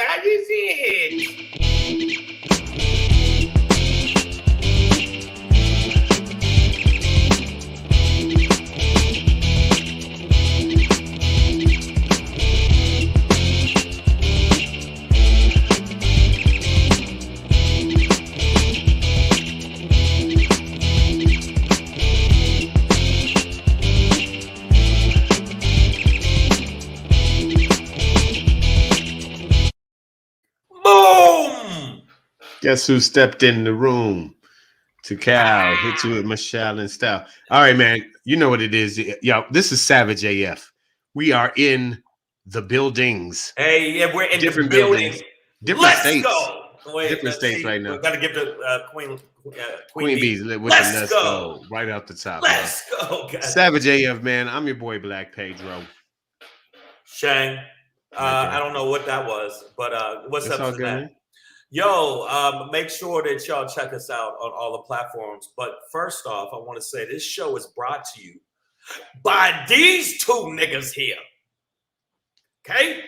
That is it. Boom! Guess who stepped in the room? To Cal, hit you with Michelle and style. All right, man. You know what it is. Yo, this is Savage AF. We are in the buildings. Hey, yeah, we're in Different the building. buildings. Different Let's states. go. Wait, Different states right now. We gotta give the Queen Bees with let's the let's go. right out the top. Let's go, guys. Savage AF, man. I'm your boy Black Pedro. Shang. I don't know what that was, but what's It's up all to good, that? man. Yo, make sure that y'all check us out on all the platforms. But first off, I want to say this show is brought to you by these two niggas here. Okay?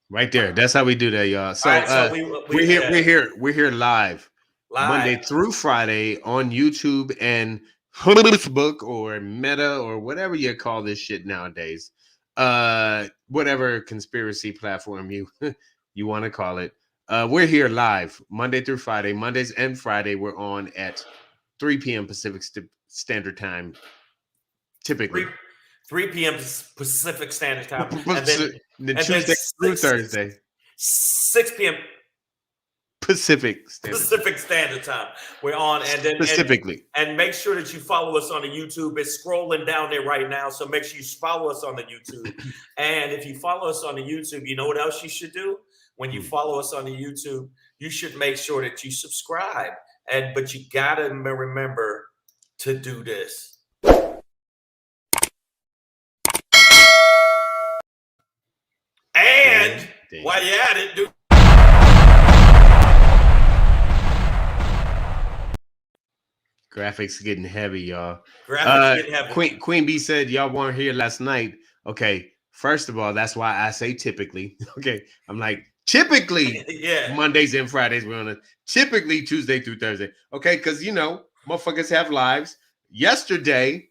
Right there. That's how we do that, y'all. So, All right, we're here live Monday through Friday on YouTube and Facebook or Meta or whatever you call this shit nowadays. Whatever conspiracy platform you want to call it. We're here live Monday through Friday. Mondays and Friday we're on at 3 p.m. Pacific Standard Time. Typically 3 p.m. Pacific Standard Time. And then Tuesday through Thursday. 6 p.m. Pacific Standard Time. We're on, and then specifically. And make sure that you follow us on the YouTube. It's scrolling down there right now, so make sure you follow us on the YouTube. And if you follow us on the YouTube, you know what else you should do? When you follow us on the YouTube, you should make sure that you subscribe. But you gotta remember to do this. And while you're at it, do. Graphics getting heavy, y'all. Getting heavy. Queen Bee said y'all weren't here last night. Okay, first of all, that's why I say typically. Okay, I'm like typically. Yeah. Mondays and Fridays we're on it. Typically Tuesday through Thursday. Okay, because motherfuckers have lives. Yesterday,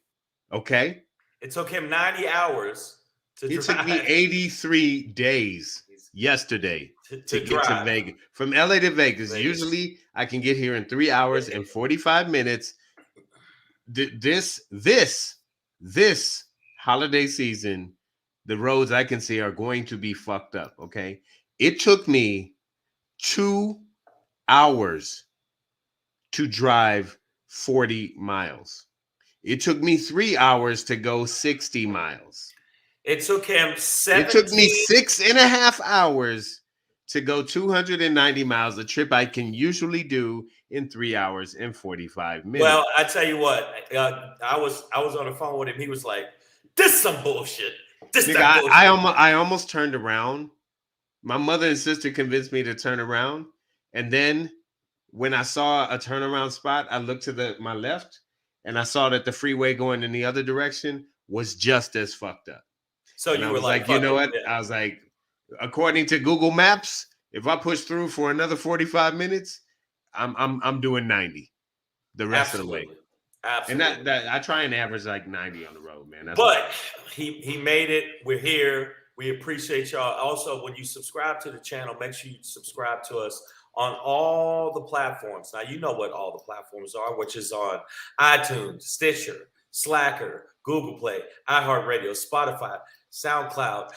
okay, it took him 90 hours. It took me 83 days yesterday to get to Vegas. From LA to Vegas. Usually I can get here in 3 hours and 45 minutes. This holiday season, the roads I can see are going to be fucked up. Okay. It took me 2 hours to drive 40 miles. It took me 3 hours to go 60 miles. It took him 17. It took me 6.5 hours to go 290 miles, a trip I can usually do in 3 hours and 45 minutes. Well, I tell you what, I was on the phone with him. He was like, "This is some bullshit. This is bullshit." I almost turned around. My mother and sister convinced me to turn around, and then when I saw a turnaround spot, I looked to my left, and I saw that the freeway going in the other direction was just as fucked up. So you were like, you know what? Yeah. I was like, according to Google Maps, if I push through for another 45 minutes, I'm doing 90 the rest of the way. Absolutely. And that I try and average like 90 on the road, man. But he made it. We're here. We appreciate y'all. Also, when you subscribe to the channel, make sure you subscribe to us on all the platforms. Now, you know what all the platforms are, which is on iTunes, Stitcher, Slacker, Google Play, iHeartRadio, Spotify, SoundCloud.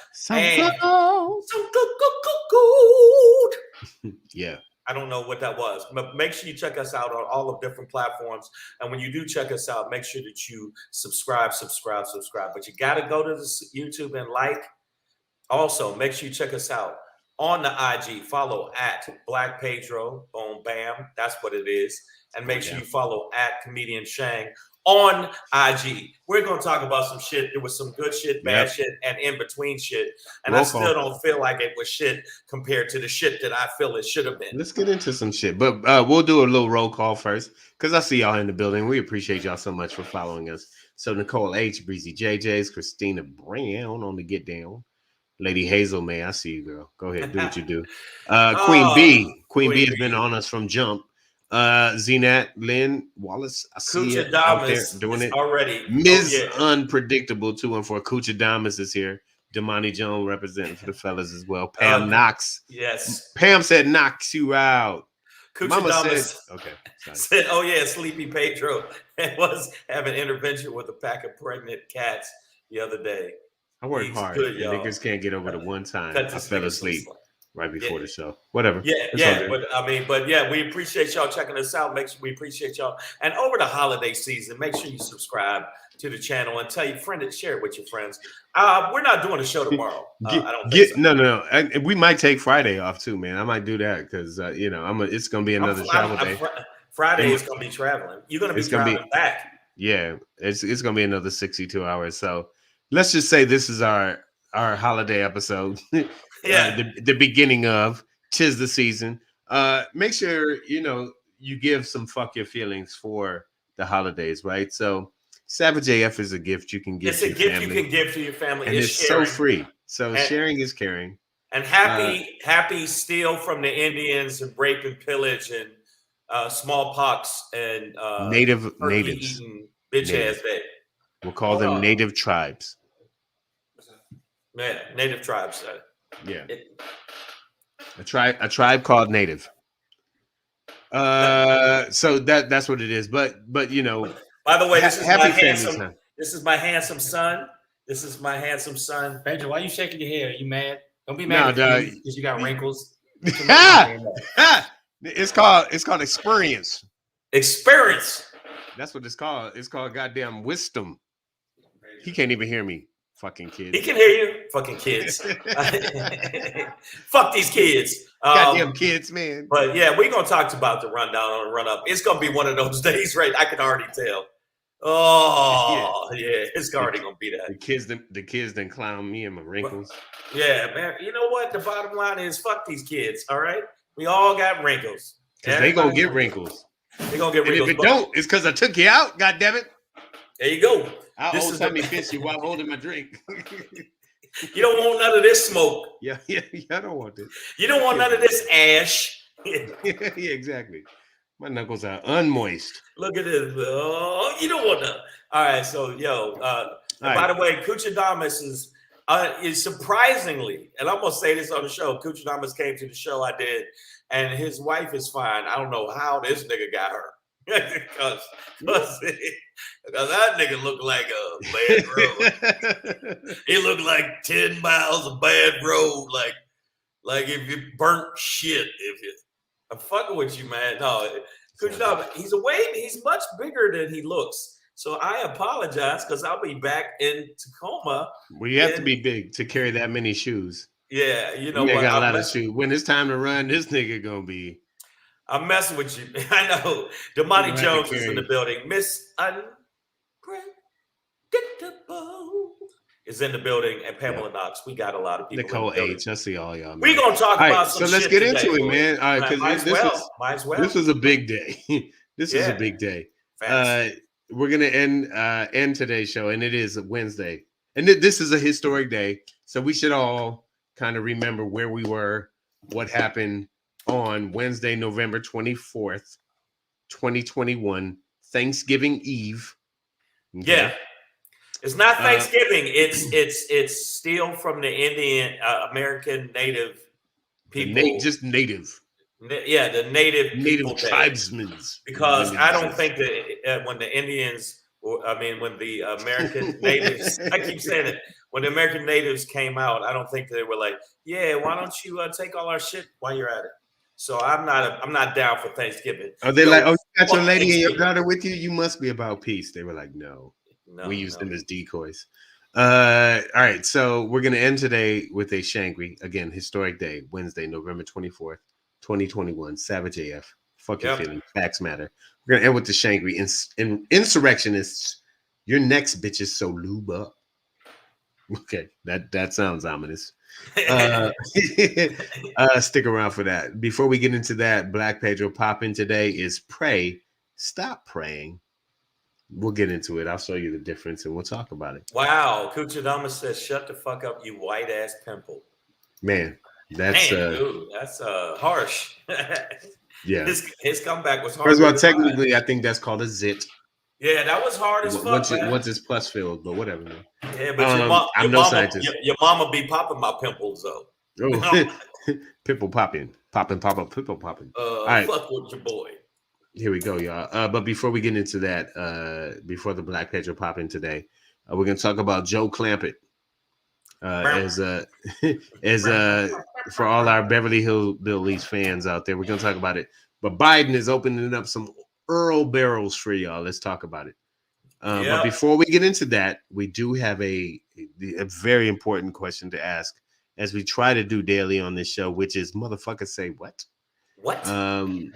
Yeah. I don't know what that was, but make sure you check us out on all the different platforms. And when you do check us out, make sure that you subscribe. But you got to go to the YouTube and like. Also, make sure you check us out on the IG. Follow at Black Pedro. Boom, bam. That's what it is. And make sure you follow at Comedian Shang on IG. We're going to talk about some shit. There was some good shit, bad shit, and in between shit. And I still don't feel like it was shit compared to the shit that I feel it should have been. Let's get into some shit. But we'll do a little roll call first because I see y'all in the building. We appreciate y'all so much for following us. So Nicole H, Breezy JJ's, Christina Brown on the Get Down, Lady Hazel May, I see you, girl. Go ahead, do what you do. Oh, Queen B Queen has been B. on us from jump. Zenat Lynn Wallace, I see you out there Kuchadamas doing is it. already. Oh Ms. yeah. Unpredictable 214 Kuchadamas is here. Damani Jones representing for the fellas as well. Pam Knox. Yes. Pam said knocks you out. Mama said, Kuchadamas okay, sorry. said, "Oh yeah, Sleepy Pedro was having intervention with a pack of pregnant cats the other day. I work He's hard, good, and y'all. niggas can't get over the one time Cut I this fell nigga some asleep slack." right Yeah, before the show. Whatever. yeah, It's all yeah. good. But yeah, we appreciate y'all checking us out. We appreciate y'all. And over the holiday season, make sure you subscribe to the channel and tell your friend to share it with your friends. We're not doing a show tomorrow. I don't think so. No. And we might take Friday off too, man. I might do that because it's gonna be another travel day. Friday is gonna be traveling. You're gonna be traveling back. Yeah, it's gonna be another 62 hours. So let's just say this is our holiday episode. Yeah. The beginning of 'tis the season. Make sure you give some fuck your feelings for the holidays, right? So Savage AF is a gift you can give It's to a your gift family. you can give to your family. And it's so free. So sharing is caring. And happy steal from the Indians and rape and pillage and smallpox and natives. eating bitch ass day. We'll call them native tribes. Man, native tribes. Yeah. A tribe called Native. So that's what it is. But by the way, this is my handsome son. This is my handsome son. Pedro, why are you shaking your head? Are you mad? Don't be mad because you got wrinkles. It's called experience. Experience. That's what it's called. It's called goddamn wisdom. He can't even hear me. Fucking kids. He can hear you. Fucking kids. Fuck these kids. Goddamn kids, man. But yeah, we're gonna talk about the rundown or the run up. It's gonna be one of those days, right? I can already tell. Oh yeah, it's already gonna be that. The kids then clown me and my wrinkles. Yeah, man. You know what? The bottom line is fuck these kids. All right. We all got wrinkles. Because they gonna get wrinkles. They gonna get wrinkles. And if it don't, it's because I took you out. God damn it. There you go. I'll old timey fist you while holding my drink. You don't want none of this smoke. Yeah, I don't want this. You don't want none of this ash. Yeah, exactly. My knuckles are unmoist. Look at this. Oh, you don't want that. All right, so by the way, Kuchadamas is surprisingly, and I'm gonna say this on the show. Kuchadamas came to the show I did, and his wife is fine. I don't know how this nigga got her. because that nigga looked like a bad road. He looked like 10 miles of bad road, like if you burnt shit. I'm fucking with you, man. No, good job. He's much bigger than he looks. So I apologize because I'll be back in Tacoma. Well, you have to be big to carry that many shoes. Yeah, you know what? Got a lot of shoes. When it's time to run, this nigga gonna be. I'm messing with you. I know. Damani Jones is in the building. Miss Unpredictable is in the building, and Pamela Knox. We got a lot of people. Nicole H. I see all y'all. Man. We're gonna talk about some so let's get into it, man. All right, because this was a big day. This is a big day. We're gonna end today's show, and it is a Wednesday, and this is a historic day. So we should all kind of remember where we were, what happened on Wednesday, November 24th, 2021, Thanksgiving Eve. Okay. Yeah. It's not Thanksgiving. It's still from the Indian American Native people. Just native. Yeah, the native tribesmen. Because I don't think that when the Indians, when the American natives, I keep saying it, when the American natives came out, I don't think they were like, yeah, why don't you take all our shit while you're at it? So I'm not down for Thanksgiving. Are they like, oh, you got your lady and your daughter with you? You must be about peace. They were like, no, we use them as decoys. All right, so we're gonna end today with a Shangri, again, historic day, Wednesday, November 24th, 2021. Savage AF. Fuck your feelings. Facts matter. We're gonna end with the Shangri. Insurrectionists, your next bitches, so lube up. Okay, that sounds ominous. Stick around for that. Before we get into that, Black Pedro pop in today is pray. Stop praying. We'll get into it. I'll show you the difference and we'll talk about it. Wow. Kuchadama says, shut the fuck up, you white ass pimple. Man, that's dude, that's harsh. Yeah. His comeback was hard. First of all, technically, I think that's called a zit. Yeah, that was hard as fuck. Once it's plus filled, but whatever. Man. Yeah, but I'm no scientist. Your mama be popping my pimples though. Oh, pimple popping, pimple popping. All right, fuck with your boy. Here we go, y'all. But before we get into that, before the Black Pedro pop in today, we're gonna talk about Joe Clampet. As for all our Beverly Hillbillies fans out there, we're gonna talk about it. But Biden is opening up some Earl barrels for y'all. Let's talk about it. But before we get into that, we do have a very important question to ask, as we try to do daily on this show, which is motherfuckers say what? What?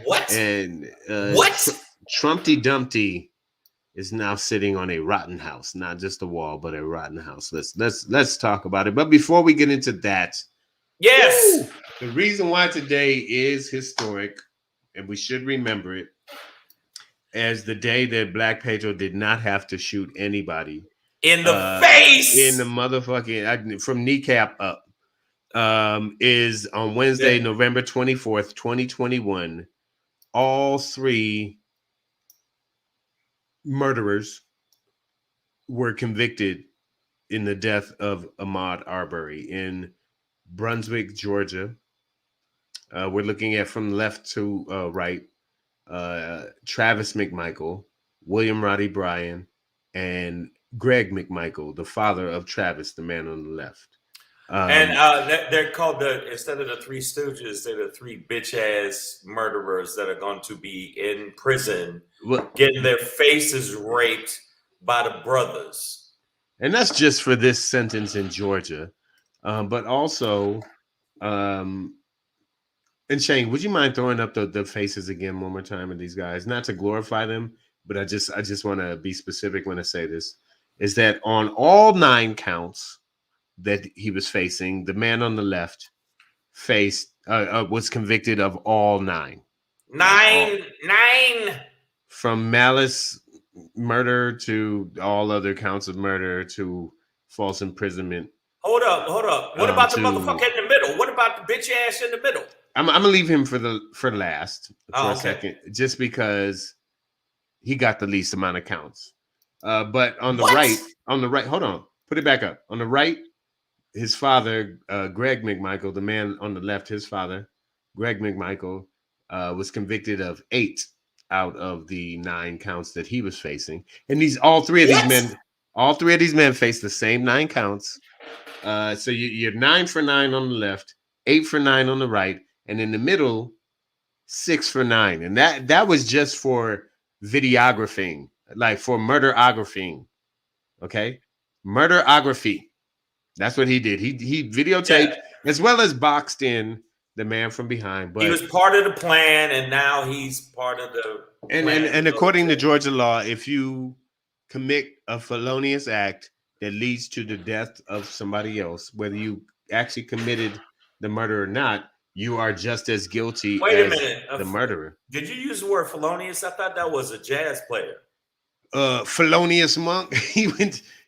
What? And what? Trumpty Dumpty is now sitting on a Rottenhouse, not just a wall, but a Rottenhouse. Let's talk about it. But before we get into that, yes, the reason why today is historic, and we should remember it, as the day that Black Pedro did not have to shoot anybody in the face, in the motherfucking from kneecap up, is on Wednesday, November 24th, 2021. All three murderers were convicted in the death of Ahmaud Arbery in Brunswick, Georgia. We're looking at from left to right. Travis McMichael, William Roddy Bryan, and Greg McMichael, the father of Travis, the man on the left. And they're called instead of the Three Stooges, they're the three bitch ass murderers that are going to be in prison, getting their faces raped by the brothers. And that's just for this sentence in Georgia. But also, and Shane, would you mind throwing up the faces again one more time of these guys? Not to glorify them, but I just want to be specific when I say this, is that on all 9 counts that he was facing, the man on the left was convicted of all 9. Nine. From malice murder to all other counts of murder to false imprisonment. Hold up. What about the motherfucker in the middle? What about the bitch ass in the middle? I'm gonna leave him for last for a second, just because he got the least amount of counts. But on the right, hold on, put it back up. On the right, his father, Greg McMichael, the man on the left, his father, Greg McMichael, was convicted of 8 out of the 9 counts that he was facing. And all three of these men faced the same 9 counts. So you're 9 for 9 on the left, 8 for 9 on the right, and in the middle, 6 for 9. And that was just for videographing, like for murderography. Okay, murderography. That's what he did. He videotaped as well as boxed in the man from behind. But he was part of the plan, and now he's part of the plan. And according to Georgia law, if you commit a felonious act that leads to the death of somebody else, whether you actually committed the murder or not, you are just as guilty as the murderer. Did you use the word felonious? I thought that was a jazz player. Felonious monk.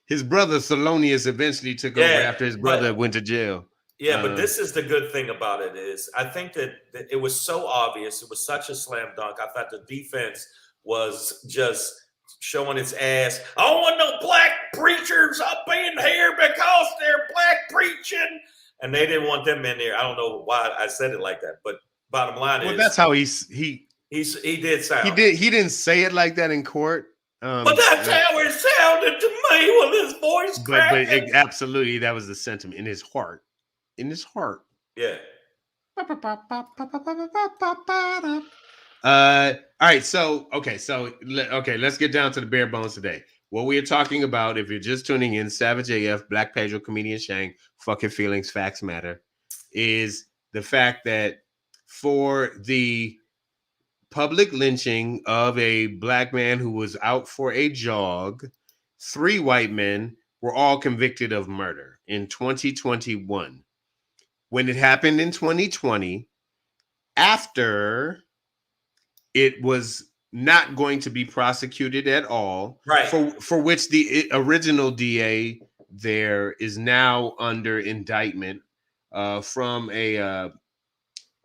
His brother Thelonious eventually took over after his brother went to jail. Yeah, but this is the good thing about it is I think that it was so obvious. It was such a slam dunk. I thought the defense was just showing its ass. I don't want no black preachers up in here because they're black preaching. And they didn't want them in there. I don't know why I said it like that. But bottom line is, that's how he did sound. He didn't say it like that in court. But that's how it sounded to me with his voice cracking. But absolutely, that was the sentiment in his heart. In his heart. Yeah. All right. So let's get down to the bare bones today. What we are talking about, if you're just tuning in, Savage AF, Black Pedro, comedian Shang, fuck your feelings, facts matter, is the fact that for the public lynching of a black man who was out for a jog, 3 white men were all convicted of murder in 2021. When it happened in 2020, after it was not going to be prosecuted at all. Right. For which the original DA there is now under indictment from a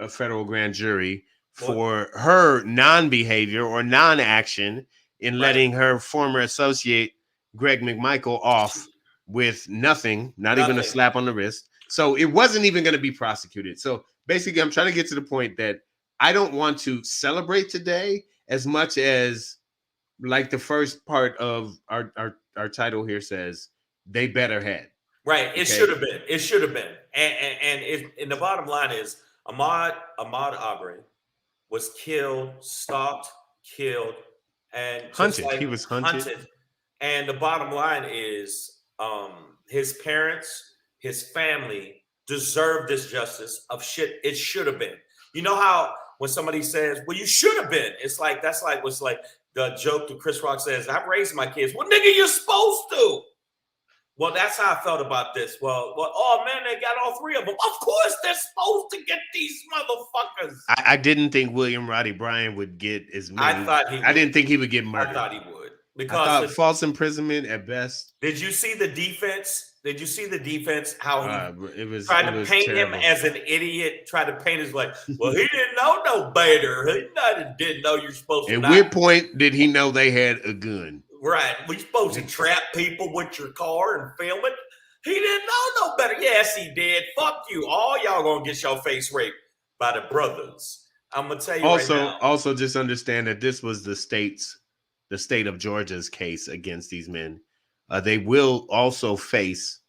federal grand jury for her non-behavior or non-action in letting her former associate Greg McMichael off with nothing, not even a slap on the wrist. So it wasn't even going to be prosecuted. So basically, I'm trying to get to the point that I don't want to celebrate today as much as, like the first part of our title here says, they better had. Right. It should have been. It should have been. And the bottom line is Ahmaud Arbery was killed, stalked, killed, and hunted. He was hunted. And the bottom line is his parents, his family deserve this justice of shit it should have been. You know how when somebody says, well, you should have been, it's like that's like what's like the joke that Chris Rock says, I've raised my kids. Well, nigga, you're supposed to. Well, that's how I felt about this. Well, oh man, they got all three of them. Of course, they're supposed to get these motherfuckers. I didn't think William Roddy Bryan would get as many. I didn't think he would get murdered. I thought he would. Because I thought false imprisonment at best. Did you see the defense? Did you see the defense? How he tried to paint terrible. him as an idiot? Tried to paint as like, well, he didn't know no better. He didn't know you're supposed to. At what point did he know they had a gun? Right. We supposed to trap people with your car and film it. He didn't know no better. Yes, he did. Fuck you. All y'all gonna get your face raped by the brothers. I'm gonna tell you right now. Also, just understand that this was the state of Georgia's case against these men. They will also face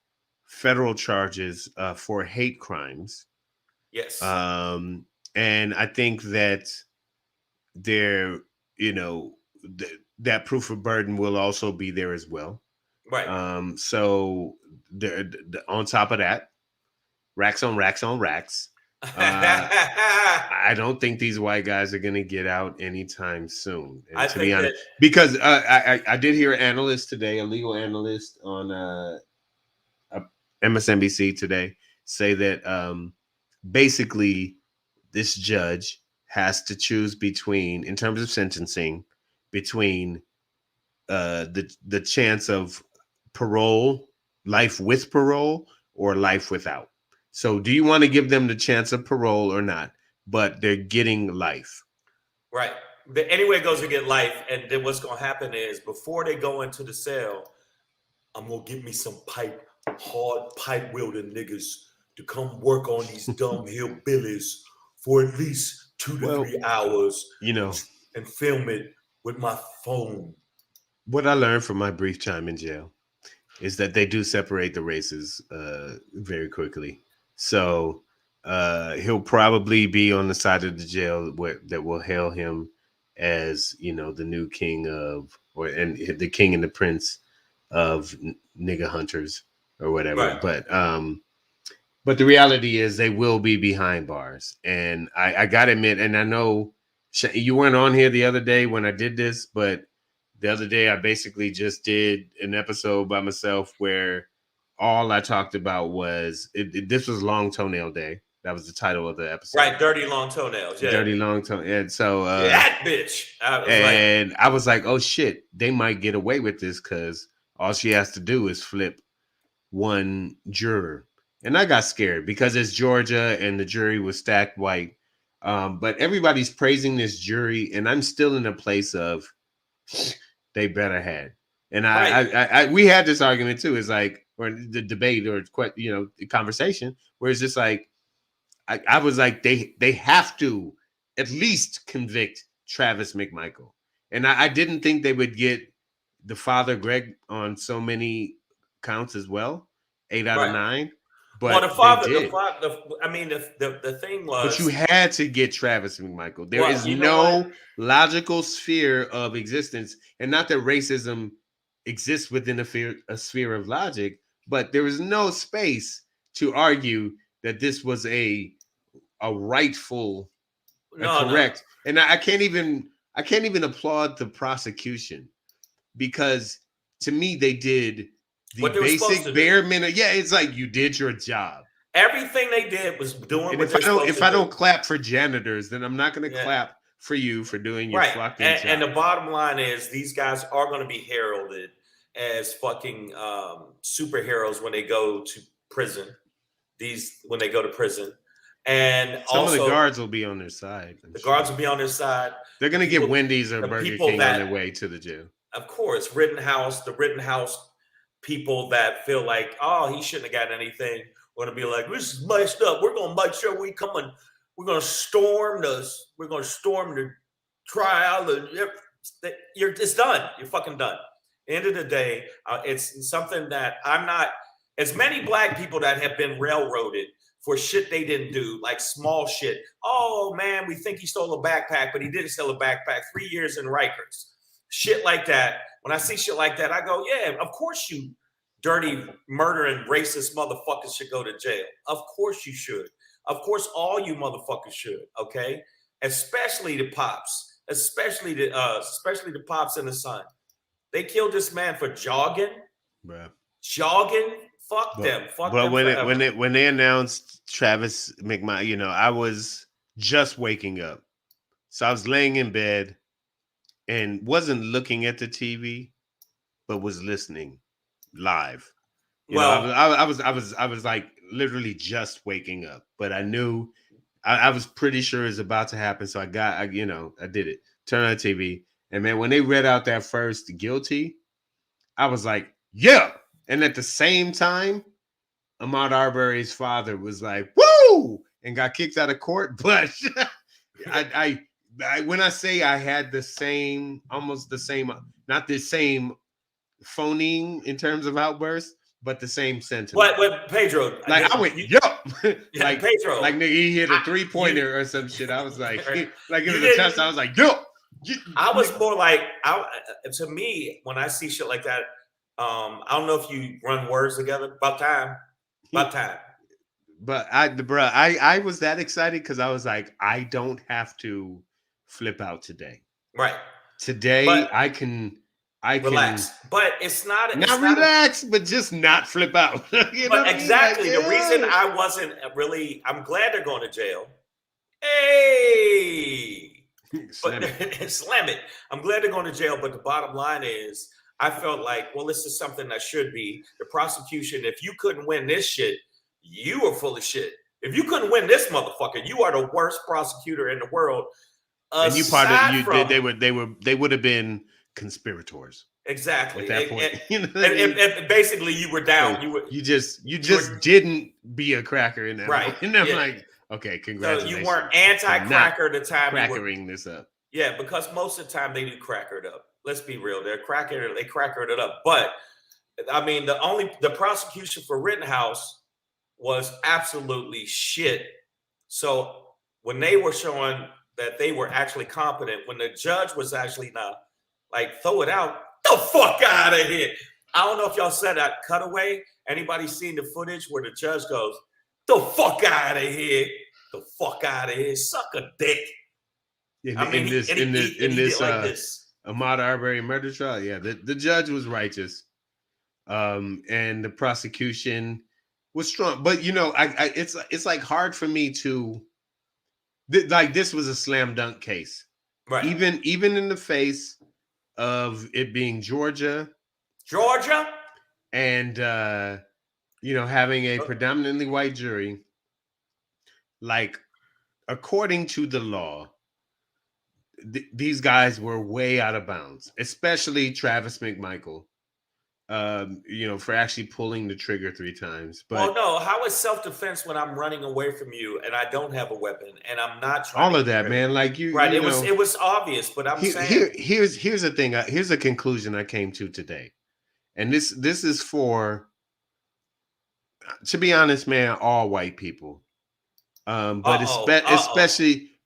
federal charges for hate crimes. Yes. And I think that they're, that proof of burden will also be there as well. Right. So on top of that, racks on racks on racks. I don't think these white guys are going to get out anytime soon. And to be honest, because I did hear an analyst today, a legal analyst on MSNBC today, say that basically this judge has to choose between, in terms of sentencing, between the chance of parole, life with parole, or life without. So do you want to give them the chance of parole or not? But they're getting life. Right. But anyway, it goes to get life. And then what's going to happen is before they go into the cell, I'm going to get me some hard pipe wielding niggas to come work on these dumb hillbillies for at least 2 to 3 hours. And film it with my phone. What I learned from my brief time in jail is that they do separate the races very quickly. So he'll probably be on the side of the jail that will hail him as, the new king of, and the king and the prince of nigga hunters or whatever. Right. But the reality is they will be behind bars. And I got to admit, and I know you weren't on here the other day when I did this, but the other day I basically just did an episode by myself where all I talked about was this was Long Toenail Day. That was the title of the episode. Right, dirty long toenails. Yeah. Dirty long toenails. And so that bitch. I was like, oh shit, they might get away with this because all she has to do is flip one juror. And I got scared because it's Georgia and the jury was stacked white. But everybody's praising this jury, and I'm still in a place of they better had. And I we had this argument too. It's like, or the debate or the conversation where it's just like I was like they have to at least convict Travis McMichael. And I didn't think they would get the father Greg on so many counts as well, 8 out of 9. But the thing was, but you had to get Travis McMichael. There is no logical sphere of existence, and not that racism exists within a sphere of logic, but there is no space to argue that this was a rightful, correct. No. And I can't even applaud the prosecution because to me they did the basic bare minimum. Yeah, it's like you did your job. Everything they did was doing. And if I don't clap for janitors, then I'm not going to clap for you for doing your right. fucking job. And the bottom line is these guys are going to be heralded as fucking superheroes when they go to prison. When they go to prison. And some also, of the guards will be on their side. The guards will be on their side. They're going to get Wendy's or Burger King on their way to the jail. Of course, the Rittenhouse people that feel like, oh, he shouldn't have gotten anything, are going to be like, this is messed up. We're going to make sure we're going to storm the trial. It's done. You're fucking done. At the end of the day, it's something that I'm not, as many black people that have been railroaded for shit they didn't do, like small shit. Oh, man, we think he stole a backpack, but he didn't steal a backpack. 3 years in Rikers. Shit like that. When I see shit like that, I go, yeah, of course you dirty, murdering, racist motherfuckers should go to jail. Of course you should. Of course all you motherfuckers should, okay? Especially the pops. Especially the pops and the son. They killed this man for jogging. Bruh. Jogging? Fuck them. Fuck them forever. when they announced Travis McMichael, I was just waking up. So I was laying in bed and wasn't looking at the TV, but was listening live. I was like literally just waking up, but I knew I was pretty sure it's about to happen. So I did it. Turn on the TV, and man, when they read out that first guilty, I was like, yeah. And at the same time, Ahmaud Arbery's father was like, woo, and got kicked out of court. But I when I say I had almost the same, not the same phoneme in terms of outbursts, but the same sentiment. What Pedro? Like I went, yup. Like Pedro. Like nigga, he hit a 3-pointer or some shit. I was like, like it was a test. I was like, yup. I was more like, to me, when I see shit like that, I don't know if you run words together. About time. But I was that excited because I was like, I don't have to flip out today. Right. Today, I can relax. But it's not relax, but just not flip out. Exactly. Like, the reason I wasn't really, I'm glad they're going to jail. Hey. Slam it. I'm glad they're going to jail, but the bottom line is, I felt like, well, this is something that should be the prosecution. If you couldn't win this shit, you were full of shit. If you couldn't win this motherfucker, you are the worst prosecutor in the world. And you they would have been conspirators. Exactly. At that point. And basically you were down. You just didn't be a cracker in that. Right. And I'm like, okay, congratulations. So you weren't anti-cracker the time crackering this up. Yeah, because most of the time they do cracker it up. Let's be real. They crackered it up. But I mean, the prosecution for Rittenhouse was absolutely shit. So when they were showing that they were actually competent, when the judge was actually not like, throw it out, the fuck out of here. I don't know if y'all said that cutaway. Anybody seen the footage where the judge goes, the fuck out of here. The fuck out of here. Suck a dick. In this Ahmaud Arbery murder trial, yeah, the judge was righteous, and the prosecution was strong. But it's like hard for me to like this was a slam dunk case, right? Even in the face of it being Georgia, and having a predominantly white jury, like according to the law. These guys were way out of bounds, especially Travis McMichael, for actually pulling the trigger 3 times. But well, no, how is self-defense when I'm running away from you and I don't have a weapon and I'm not trying all of that, man? Like right? It was obvious, but I'm saying here's the thing. Here's a conclusion I came to today, and this is for, to be honest, man, all white people, but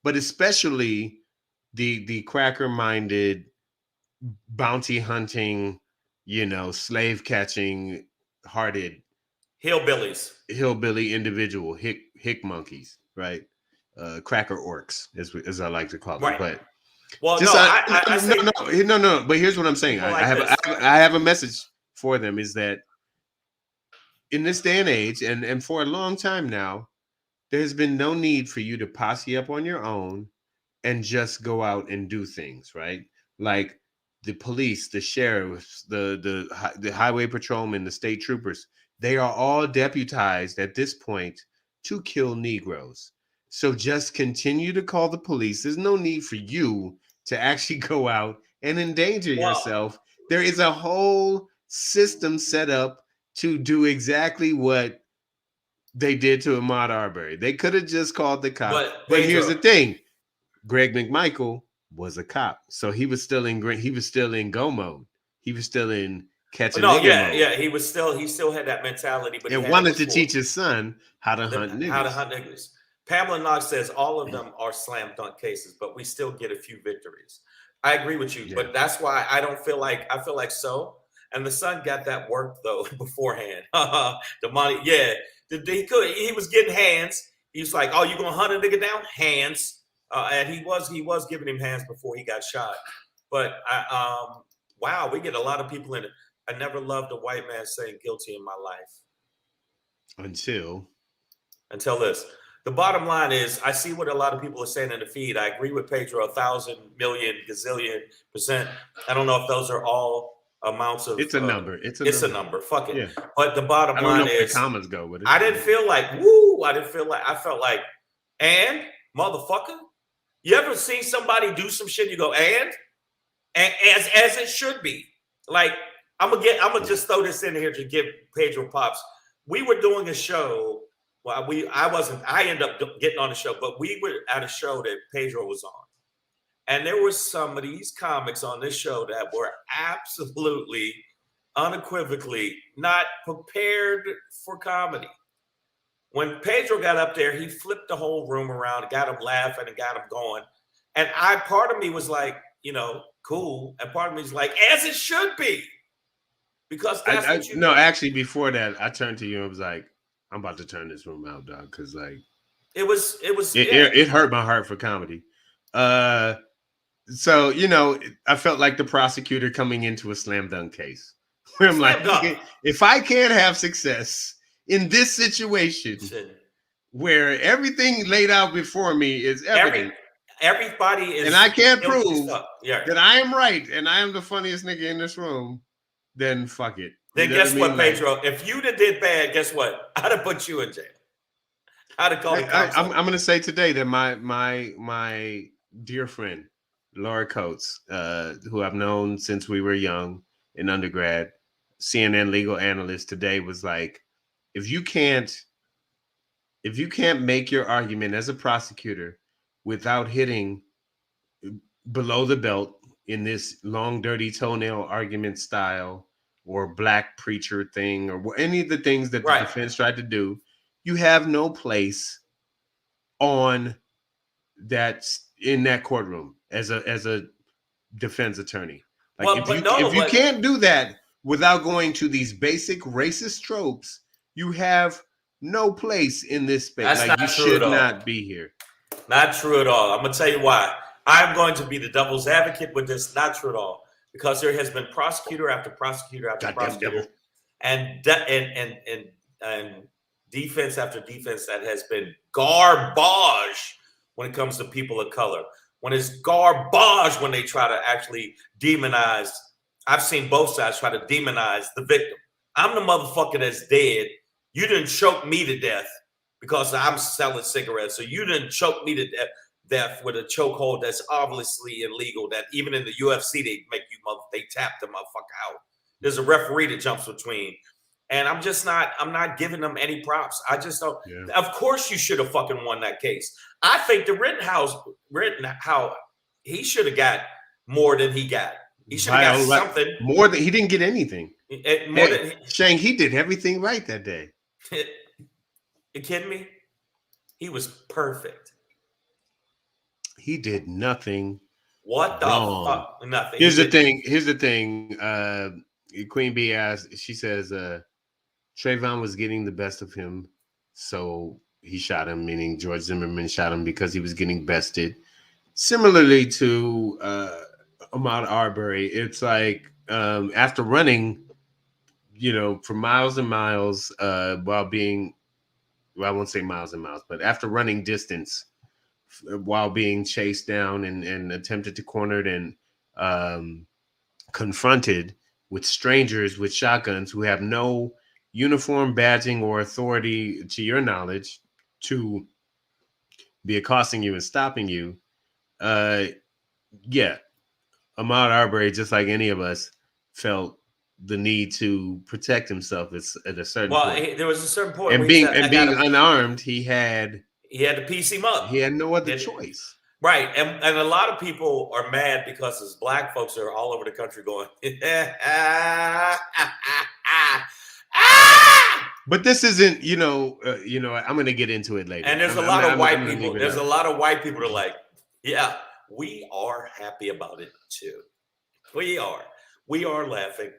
especially the cracker-minded, bounty hunting, slave catching hearted hillbilly individual hick monkeys, right? Cracker orcs, as I like to call them. Right. But well, no. But here's what I'm saying. I have a message for them, is that in this day and age, and for a long time now, there's been no need for you to posse up on your own and just go out and do things, right? Like the police, the sheriffs, the highway patrolmen, the state troopers, they are all deputized at this point to kill Negroes. So just continue to call the police. There's no need for you to actually go out and endanger yourself. There is a whole system set up to do exactly what they did to Ahmaud Arbery. They could have just called the cops. But here's the thing. Greg McMichael was a cop, so he was still in go mode. He was still in catch a nigga mode. Yeah. He still had that mentality, but he wanted to teach his son how to hunt niggas. How to hunt niggas. Pamela Knox says all of them are slam dunk cases, but we still get a few victories. I agree with you, but that's why I feel like so. And the son got that work though beforehand. The money, yeah. He was getting hands. He was like, "Oh, you gonna hunt a nigga down? Hands." And he was giving him hands before he got shot. But wow, we get a lot of people in it. I never loved a white man saying guilty in my life. Until this. The bottom line is, I see what a lot of people are saying in the feed. I agree with Pedro 1,000 million gazillion%. I don't know if those are all amounts of. It's a number. It's a number. Fuck it. Yeah. But the bottom line is, the commas go with it. I didn't feel like woo. I felt like, and motherfucker. You ever seen somebody do some shit? You go and as it should be. Like I'm gonna just throw this in here to give Pedro props. We were doing a show. Well, I ended up getting on the show, but we were at a show that Pedro was on. And there were some of these comics on this show that were absolutely, unequivocally not prepared for comedy. When Pedro got up there, he flipped the whole room around, got him laughing and got him going. And part of me was like, cool. And part of me was like, as it should be. Because that's what you No, actually, before that, I turned to you and was like, I'm about to turn this room out, dog, because like it hurt my heart for comedy. So I felt like the prosecutor coming into a slam dunk case. Where I'm like, if I can't have success in this situation, where everything laid out before me is evident, everybody is, and I can't prove that I am right and I am the funniest nigga in this room, then fuck it. Then guess what, Pedro? If you'd have did bad, guess what? I'd have put you in jail. I'd have called the cops. I'm going to say today that my dear friend Laura Coates, who I've known since we were young in undergrad, CNN legal analyst, today was like, if you can't make your argument as a prosecutor without hitting below the belt in this long, dirty toenail argument style, or black preacher thing, or any of the things that the defense tried to do, you have no place in that courtroom as a defense attorney. Like if you can't do that without going to these basic racist tropes, you have no place in this space. Like you should not be here. Not true at all. I'm gonna tell you why. I'm going to be the devil's advocate with this. Not true at all. Because there has been prosecutor after prosecutor after prosecutor, and defense after defense that has been garbage when it comes to people of color. When it's garbage when they try to actually demonize. I've seen both sides try to demonize the victim. I'm the motherfucker that's dead. You didn't choke me to death because I'm selling cigarettes. So you didn't choke me to death with a chokehold that's obviously illegal, that even in the UFC they tap the motherfucker out. There's a referee that jumps between. And I'm not giving them any props. I just don't. Yeah. Of course you should have fucking won that case. I think the Rottenhouse, he should have got more than he got. He should have got something. More than he didn't get anything. Shang, he did everything right that day. You kidding me? He was perfect. He did nothing. What the fuck? Nothing. Here's the thing. Queen Bee asked, she says, Trayvon was getting the best of him, so he shot him, meaning George Zimmerman shot him because he was getting bested. Similarly to Ahmaud Arbery, it's like after running, for miles and miles, I won't say miles and miles, but after running distance while being chased down and attempted to cornered and confronted with strangers with shotguns who have no uniform badging or authority, to your knowledge, to be accosting you and stopping you. Yeah, Ahmaud Arbery, just like any of us, felt the need to protect himself at a certain point. There was a certain point And where he said, being unarmed, he had to piece him up. He had no other choice. Right. And a lot of people are mad because as black folks are all over the country going, but this isn't, I'm going to get into it later. And there's a lot of white people. There's a lot of white people that are like, yeah, we are happy about it too. We are laughing.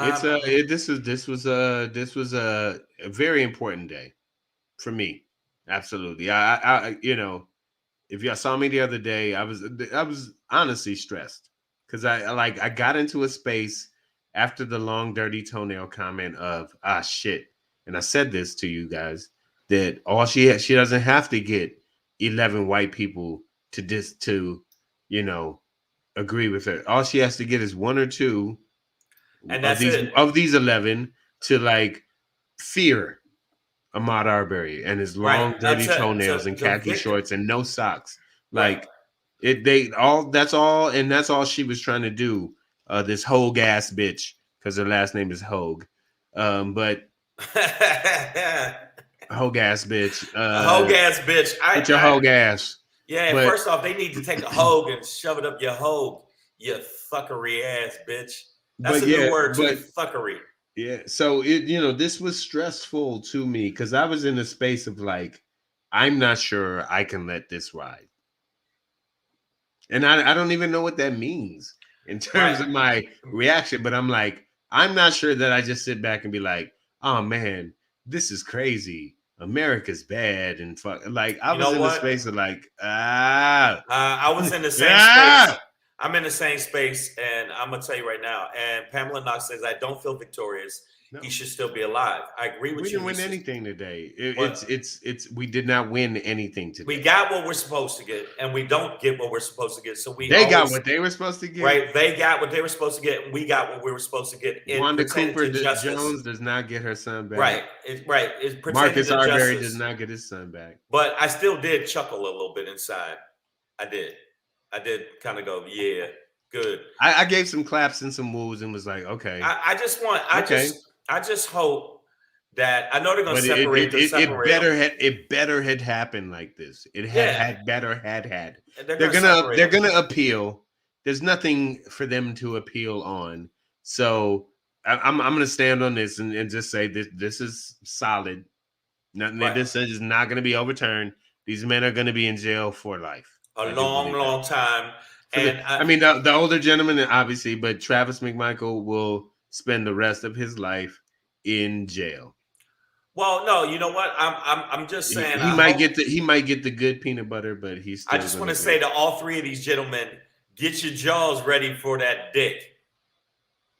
This was a very important day for me. Absolutely. I if y'all saw me the other day, I was honestly stressed because I got into a space after the long dirty toenail comment of shit, and I said this to you guys that she doesn't have to get 11 white people to agree with her. All she has to get is one or two, and that's of these 11 to like fear Ahmaud Arbery and his long dirty toenails and khaki shorts and no socks. Like that's all she was trying to do. This Hogue ass bitch, because her last name is Hogue. But Hogue ass bitch. Hogue ass bitch. With your Hogue ass. Yeah, but first off, they need to take a Hogue and shove it up your Hogue, you fuckery ass bitch. That's a new word too, fuckery. Yeah, so this was stressful to me because I was in a space of like, I'm not sure I can let this ride, and I don't even know what that means in terms of my reaction. But I'm like, I'm not sure that I just sit back and be like, oh man, this is crazy. America's bad and fuck. Like I was in the space of like, I was in the same space. I'm in the same space, and I'm gonna tell you right now. And Pamela Knox says, "I don't feel victorious. No. He should still be alive." I agree with you. We didn't win anything today. We did not win anything today. We got what we're supposed to get, and we don't get what we're supposed to get. So they got what they were supposed to get. Right? They got what they were supposed to get, and we got what we were supposed to get. Wanda Cooper Jones does not get her son back. Right. Marcus Arbery does not get his son back. But I still did chuckle a little bit inside. I did kind of go, yeah, good. I gave some claps and some woos and was like, okay. I just hope that I know they're going to separate. It better had happened like this. It had better had. They're gonna appeal. There's nothing for them to appeal on. So I'm gonna stand on this and just say this is solid. Nothing that this is not going to be overturned. These men are going to be in jail for life. A long time. And the older gentleman, obviously, but Travis McMichael will spend the rest of his life in jail. Well, no, you know what? I'm just saying he might get the good peanut butter, but he's still. I just want to say to all three of these gentlemen, get your jaws ready for that dick.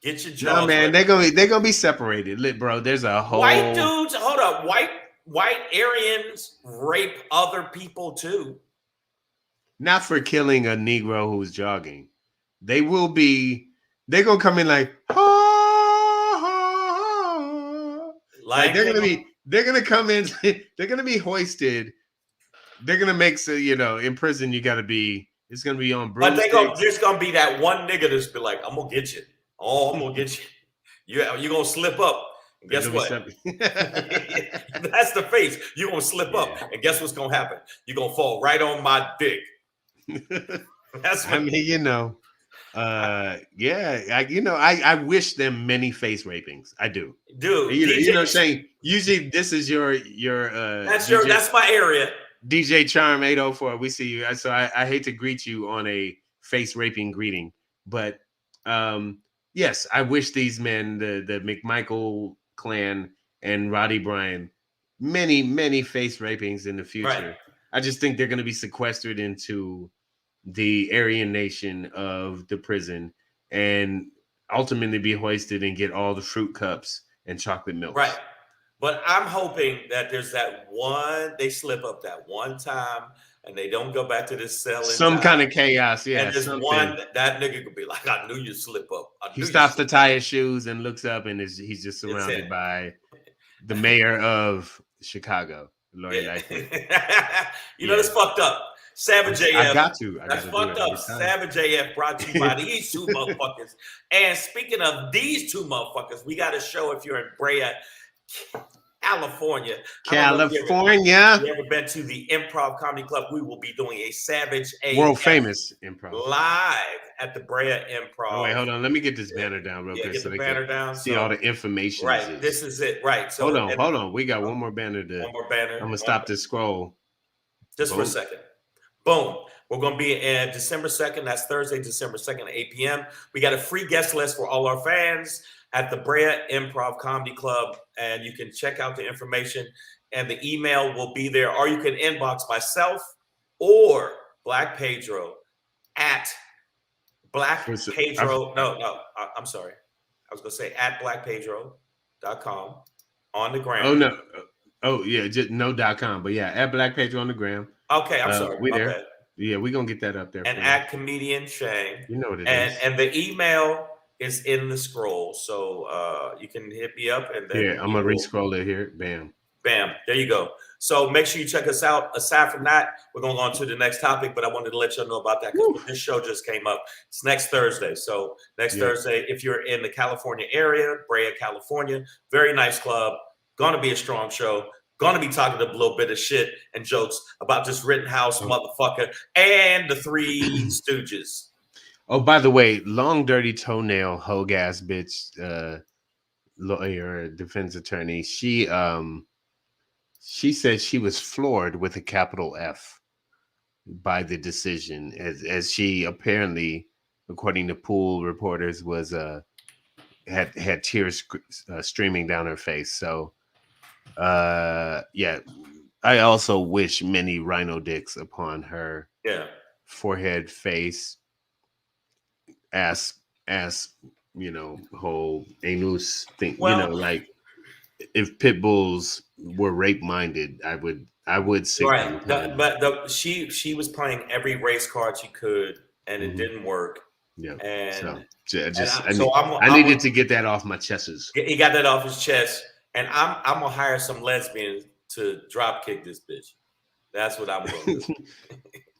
Get your jaws. No, man, ready. They're gonna be separated, bro. There's a whole white dudes. Hold up, white Aryans rape other people too. Not for killing a Negro who's jogging. They're gonna come in like, like they're gonna come in, they're gonna be hoisted. They're gonna make in prison it's gonna be on broomsticks. But there's gonna be that one nigga that's be like, I'm gonna get you. Oh, I'm gonna get you. You're gonna slip up. And guess what? That's the face. You're gonna slip up, and guess what's gonna happen? You're gonna fall right on my dick. That's what I wish them many face rapings. I do. Dude, saying usually this is your that's my area. DJ Charm 804. We see you. So I hate to greet you on a face raping greeting, but yes, I wish these men, the McMichael clan and Roddy Bryan, many face rapings in the future. Right. I just think they're going to be sequestered into the Aryan nation of the prison and ultimately be hoisted and get all the fruit cups and chocolate milk. Right. But I'm hoping that there's they slip up that one time and they don't go back to this selling. Some kind of chaos, yeah. And there's one that nigga could be like, I knew you'd slip up. He stops to tie his shoes and looks up and he's just surrounded by the mayor of Chicago, Lori Lightfoot. You know, it's fucked up. Savage AF. I got to. That's fucked up. Savage AF brought to you by these two motherfuckers. And speaking of these two motherfuckers, we got a show if you're in Brea, California. You ever been to the Improv Comedy Club? We will be doing a Savage AF world famous improv live at the Brea Improv. Oh, wait, hold on. Let me get this banner down real quick. Get the banner down. See all the information. Right. This is it. Right. So hold on. We got one more banner. One more banner. I'm gonna stop this scroll. Just for a second. Boom. We're going to be in December 2nd. That's Thursday, December 2nd at 8 p.m. We got a free guest list for all our fans at the Brea Improv Comedy Club. And you can check out the information and the email will be there. Or you can inbox myself or Black Pedro at Black Pedro. I'm sorry. I was going to say at blackpedro.com on the gram. Oh, no. Oh, yeah. Just no.com. But yeah, at Black Pedro on the gram. Okay, I'm sorry. We there. Yeah, we're gonna get that up there. And at comedian Shang. You know what it is. And the email is in the scroll. So you can hit me up and then I'm gonna re-scroll it here. Bam. Bam. There you go. So make sure you check us out. Aside from that, we're gonna go on to the next topic, but I wanted to let you know about that because this show just came up. It's next Thursday. So next Thursday, if you're in the California area, Brea, California, very nice club, gonna be a strong show. Gonna be talking a little bit of shit and jokes about this Rottenhouse motherfucker and the Three Stooges. Oh, by the way, long dirty toenail hogue ass bitch, lawyer, defense attorney. She said she was floored with a capital F by the decision, as she apparently, according to pool reporters, was had tears streaming down her face. So. I also wish many rhino dicks upon her forehead, face, ass, whole anus thing. Well, like if pit bulls were rape minded, I would see. Right, but she was playing every race card she could, and it didn't work. Yeah, and I needed to get that off my chest. He got that off his chest. And I'm gonna hire some lesbians to drop kick this bitch. That's what I'm gonna do.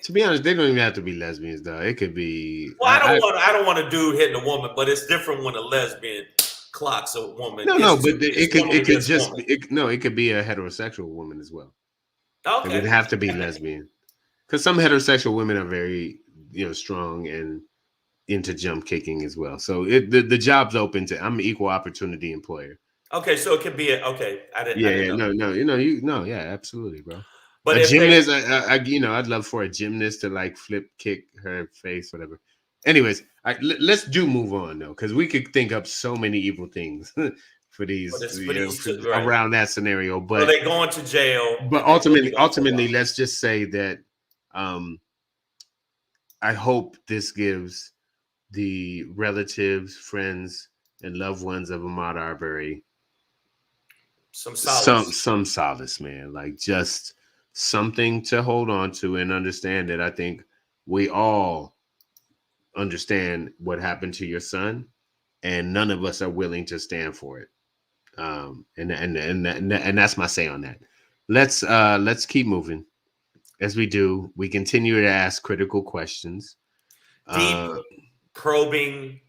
To be honest, they don't even have to be lesbians, though. It could be. Well, I don't want a dude hitting a woman, but it's different when a lesbian clocks a woman. But it could be a heterosexual woman as well. Okay, it would have to be lesbian, because some heterosexual women are very strong and into jump kicking as well. So the job's open to. I'm an equal opportunity employer. Okay, so it could be absolutely, bro. But a gymnast, I'd love for a gymnast to like flip kick her face, whatever. Anyways, let's move on though, because we could think up so many evil things for these, around that scenario. But they going to jail. But ultimately, let's just say that I hope this gives the relatives, friends, and loved ones of Ahmaud Arbery some solace, man. Like just something to hold on to and understand that I think we all understand what happened to your son, and none of us are willing to stand for it. And that's my say on that. Let's keep moving. As we do, we continue to ask critical questions, deep, probing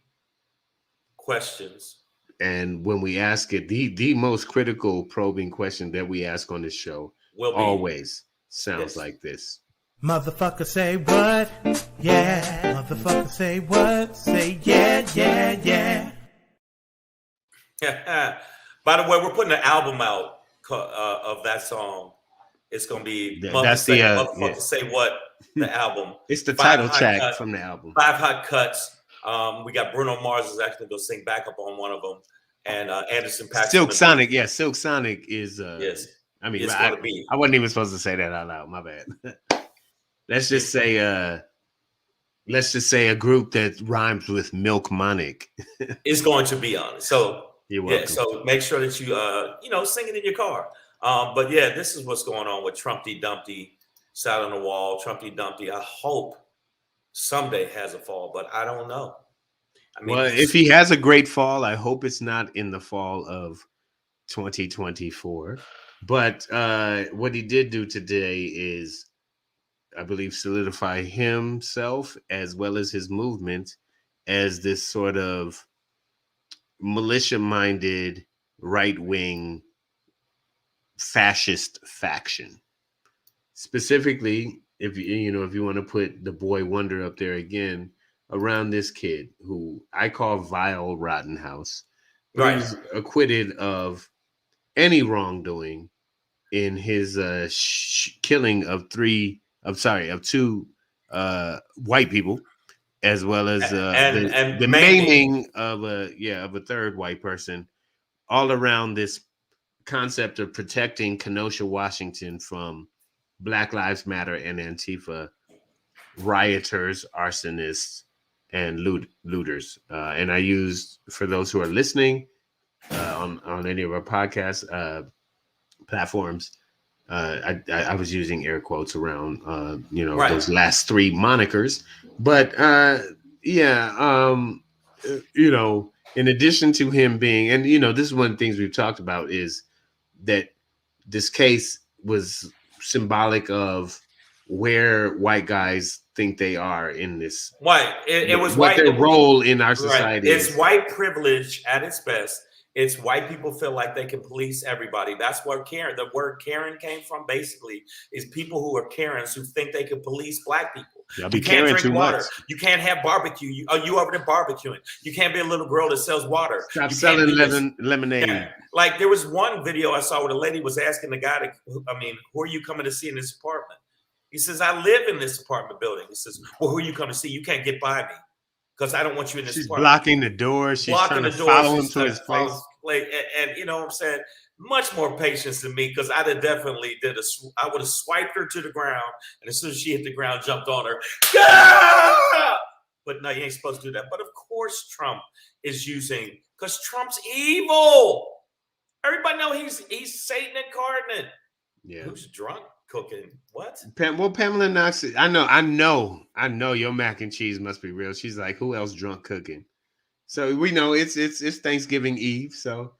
questions. And when we ask it, the most critical probing question that we ask on this show always sounds like this. Motherfucker say what? Yeah. Motherfucker say what? Say yeah, yeah, yeah. By the way, we're putting an album out of that song. It's gonna be Motherfucker Say What, the album. It's the title track from the album. 5 hot cuts. We got Bruno Mars is actually going to sing backup on one of them, and Anderson .Paak. Silk Sonic, Silk Sonic is. Yes, I mean, I wasn't even supposed to say that out loud. My bad. Let's just say a group that rhymes with Milk Monic is going to be on it. So You're Yeah, welcome. so make sure that you sing it in your car. But yeah, this is what's going on with Trumpty Dumpty, sat on the wall, Trumpty Dumpty. I hope someday has a fall, but I don't know. I mean, Well, if he has a great fall, I hope it's not in the fall of 2024. But what he did do today is, I believe, solidify himself as well as his movement as this sort of militia-minded right-wing fascist faction. Specifically, if you want to put the boy wonder up there again, around this kid who I call vile Rottenhouse, but he was acquitted of any wrongdoing in his killing of two white people, as well as the maiming of a third white person, all around this concept of protecting Kenosha, Washington from Black Lives Matter and Antifa rioters, arsonists, and looters. And I used, for those who are listening on any of our podcast platforms, I was using air quotes around those last three monikers. But in addition to him being, and this is one of the things we've talked about, is that this case was symbolic of where white guys think they are in this. White. It was what white, their role in our society is. It's white privilege at its best. It's white people feel like they can police everybody. That's where the word Karen came from, basically, is people who are Karens who think they can police black people. You can't drink water. Much. You can't have barbecue. You over there barbecuing. You can't be a little girl that sells water. Stop selling lemonade. Yeah. Like, there was one video I saw where the lady was asking the guy, who are you coming to see in this apartment? He says, I live in this apartment building. He says, well, who are you coming to see? You can't get by me because I don't want you in this apartment. She's blocking the door. She's trying to follow him to his place. And you know what I'm saying? Much more patience than me, because I'd have definitely I would have swiped her to the ground, and as soon as she hit the ground, jumped on her. Ah! But no, you ain't supposed to do that. But of course Trump is using, because Trump's evil. Everybody know he's Satan incarnate. Yeah. Who's drunk cooking? What? Pamela Knox. I know your mac and cheese must be real. She's like, who else drunk cooking? So we know it's Thanksgiving Eve. So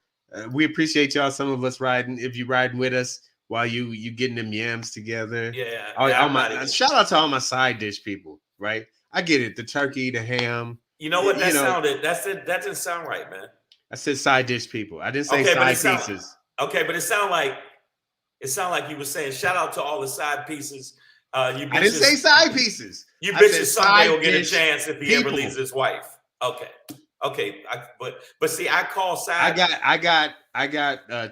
we appreciate y'all. Some of us riding. If you riding with us while you getting them yams together. Yeah. Shout out to all my side dish people. Right. I get it. The turkey, the ham. You know what that sounded? That didn't sound right, man. I said side dish people. I didn't say side pieces. Okay, but it sounded like you were saying shout out to all the side pieces. I didn't say side pieces. You bitches someday will get a chance if he ever leaves his wife. Okay. But see, I call side. I got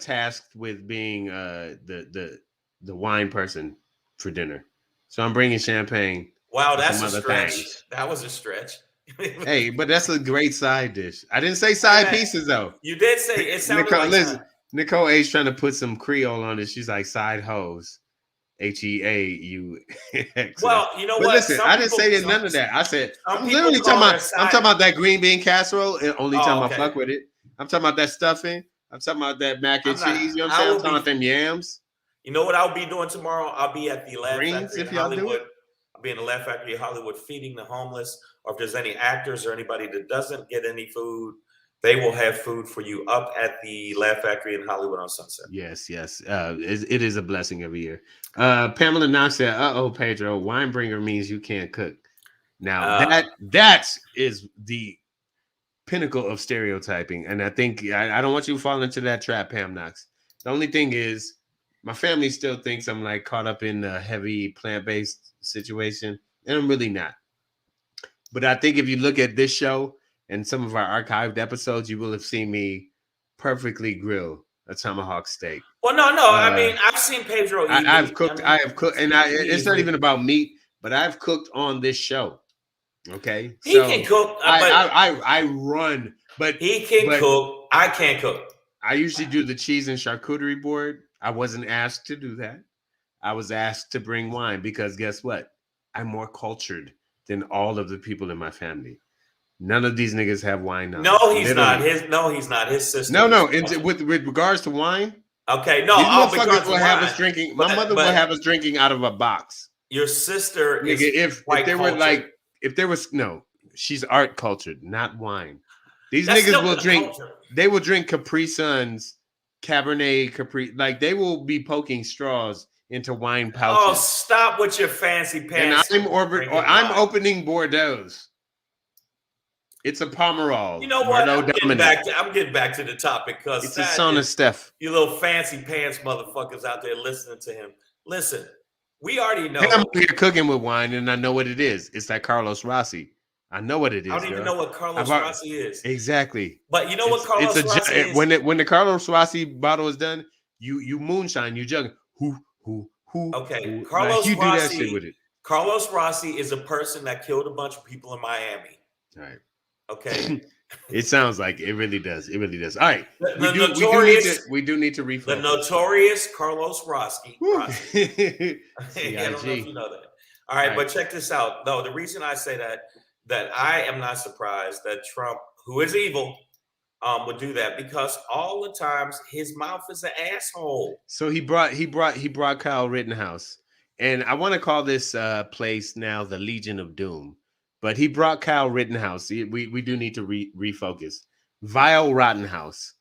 tasked with being the wine person for dinner, so I'm bringing champagne. Wow, that's a stretch. Things. That was a stretch. Hey, but that's a great side dish. I didn't say side pieces though. You did say it sounded like. Listen, Nicole A's trying to put some Creole on it. She's like side hoes. HEAUX. Well, you know but what? Listen, I didn't say none of that. I said I'm literally talking about that green bean casserole. And only time I fuck with it. I'm talking about that stuffing. I'm talking about that mac and cheese. You know what I'm saying? I'm talking about them yams. You know what I'll be doing tomorrow? I'll be at the Laugh Factory in Hollywood. I'll be in the Laugh Factory in Hollywood feeding the homeless. Or if there's any actors or anybody that doesn't get any food, they will have food for you up at the Laugh Factory in Hollywood on Sunset. Yes. It is a blessing every year. Pamela Knox said, Pedro, wine bringer means you can't cook. Now, that is the pinnacle of stereotyping. And I think I don't want you to fall into that trap, Pam Knox. The only thing is, my family still thinks I'm like caught up in a heavy plant-based situation, and I'm really not. But I think if you look at this show and some of our archived episodes, you will have seen me perfectly grill a tomahawk steak. Well, no. I mean, I've seen Pedro eat. I have cooked, and it's not even about meat, but I've cooked on this show. Okay, he can cook. I run, but he can cook. I can't cook. I usually do the cheese and charcuterie board. I wasn't asked to do that. I was asked to bring wine because guess what? I'm more cultured than all of the people in my family. None of these niggas have wine knowledge. No, he's not. Literally. He's not. His sister. No. With regards to wine, okay, no. these All motherfuckers will have wine, us drinking. My mother will have us drinking out of a box. Your sister Nigga, is if there were like, if there was no, she's art cultured, not wine. These niggas will drink. Culture. They will drink Capri Suns, Cabernet Capri. Like they will be poking straws into wine pouches. Oh, stop with your fancy pants! And I'm opening Bordeaux's. It's a Pomerol. You know what? I'm getting back to the topic because it's a son of Steph. You little fancy pants motherfuckers out there listening to him. Listen, we already know. I'm here cooking with wine, and I know what it is. It's that Carlos Rossi. I know what it is. I don't even know what Carlos Rossi is. Exactly. But you know what Carlos Rossi is? When the Carlos Rossi bottle is done, you moonshine, you jug. Who? Okay, Carlos Rossi. You do that shit with it. Carlos Rossi is a person that killed a bunch of people in Miami. All right. Okay. It sounds like it really does. It really does. All right. We do need to refocus. The notorious Carlos Rossi. I don't know if you know that. All right, but check this out. No, the reason I say that I am not surprised that Trump, who is evil, would do that because all the times his mouth is an asshole. So he brought Kyle Rittenhouse, and I want to call this place now the Legion of Doom. But he brought Kyle Rittenhouse. We do need to refocus. Vile Rottenhouse.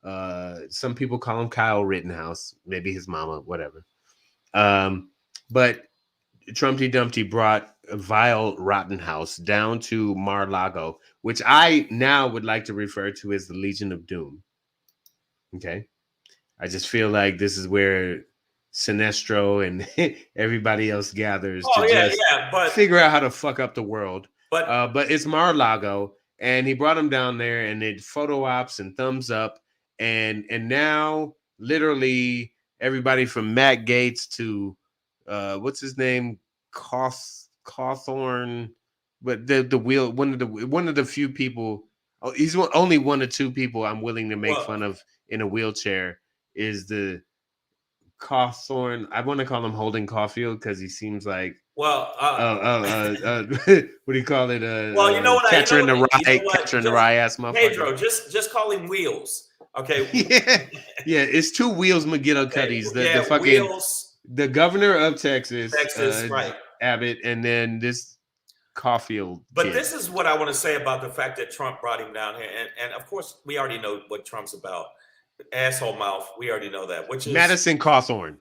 Some people call him Kyle Rittenhouse. Maybe his mama, whatever. But Trumpty Dumpty brought Vile Rottenhouse down to Mar-a-Lago, which I now would like to refer to as the Legion of Doom. Okay? I just feel like this is where Sinestro and everybody else gathers to figure out how to fuck up the world. But it's Mar-a-Lago, and he brought him down there, and it photo ops and thumbs up, and now literally everybody from Matt Gaetz to what's his name, Cawthorn, but one of the few people. Oh, he's only one or two people I'm willing to make fun of in a wheelchair is the Cawthorn. I want to call him Holden Caulfield because he seems like what do you call it? Well, you know what? Catcher in the rye ass motherfucker. Pedro, just call him Wheels. Okay. yeah, it's two Wheels McGillicuddies. The fucking Wheels. The governor of Texas, right? Abbott, and then this Caulfield. But this is what I want to say about the fact that Trump brought him down here, and of course we already know what Trump's about. Asshole mouth. We already know that. Which is Madison Cawthorn.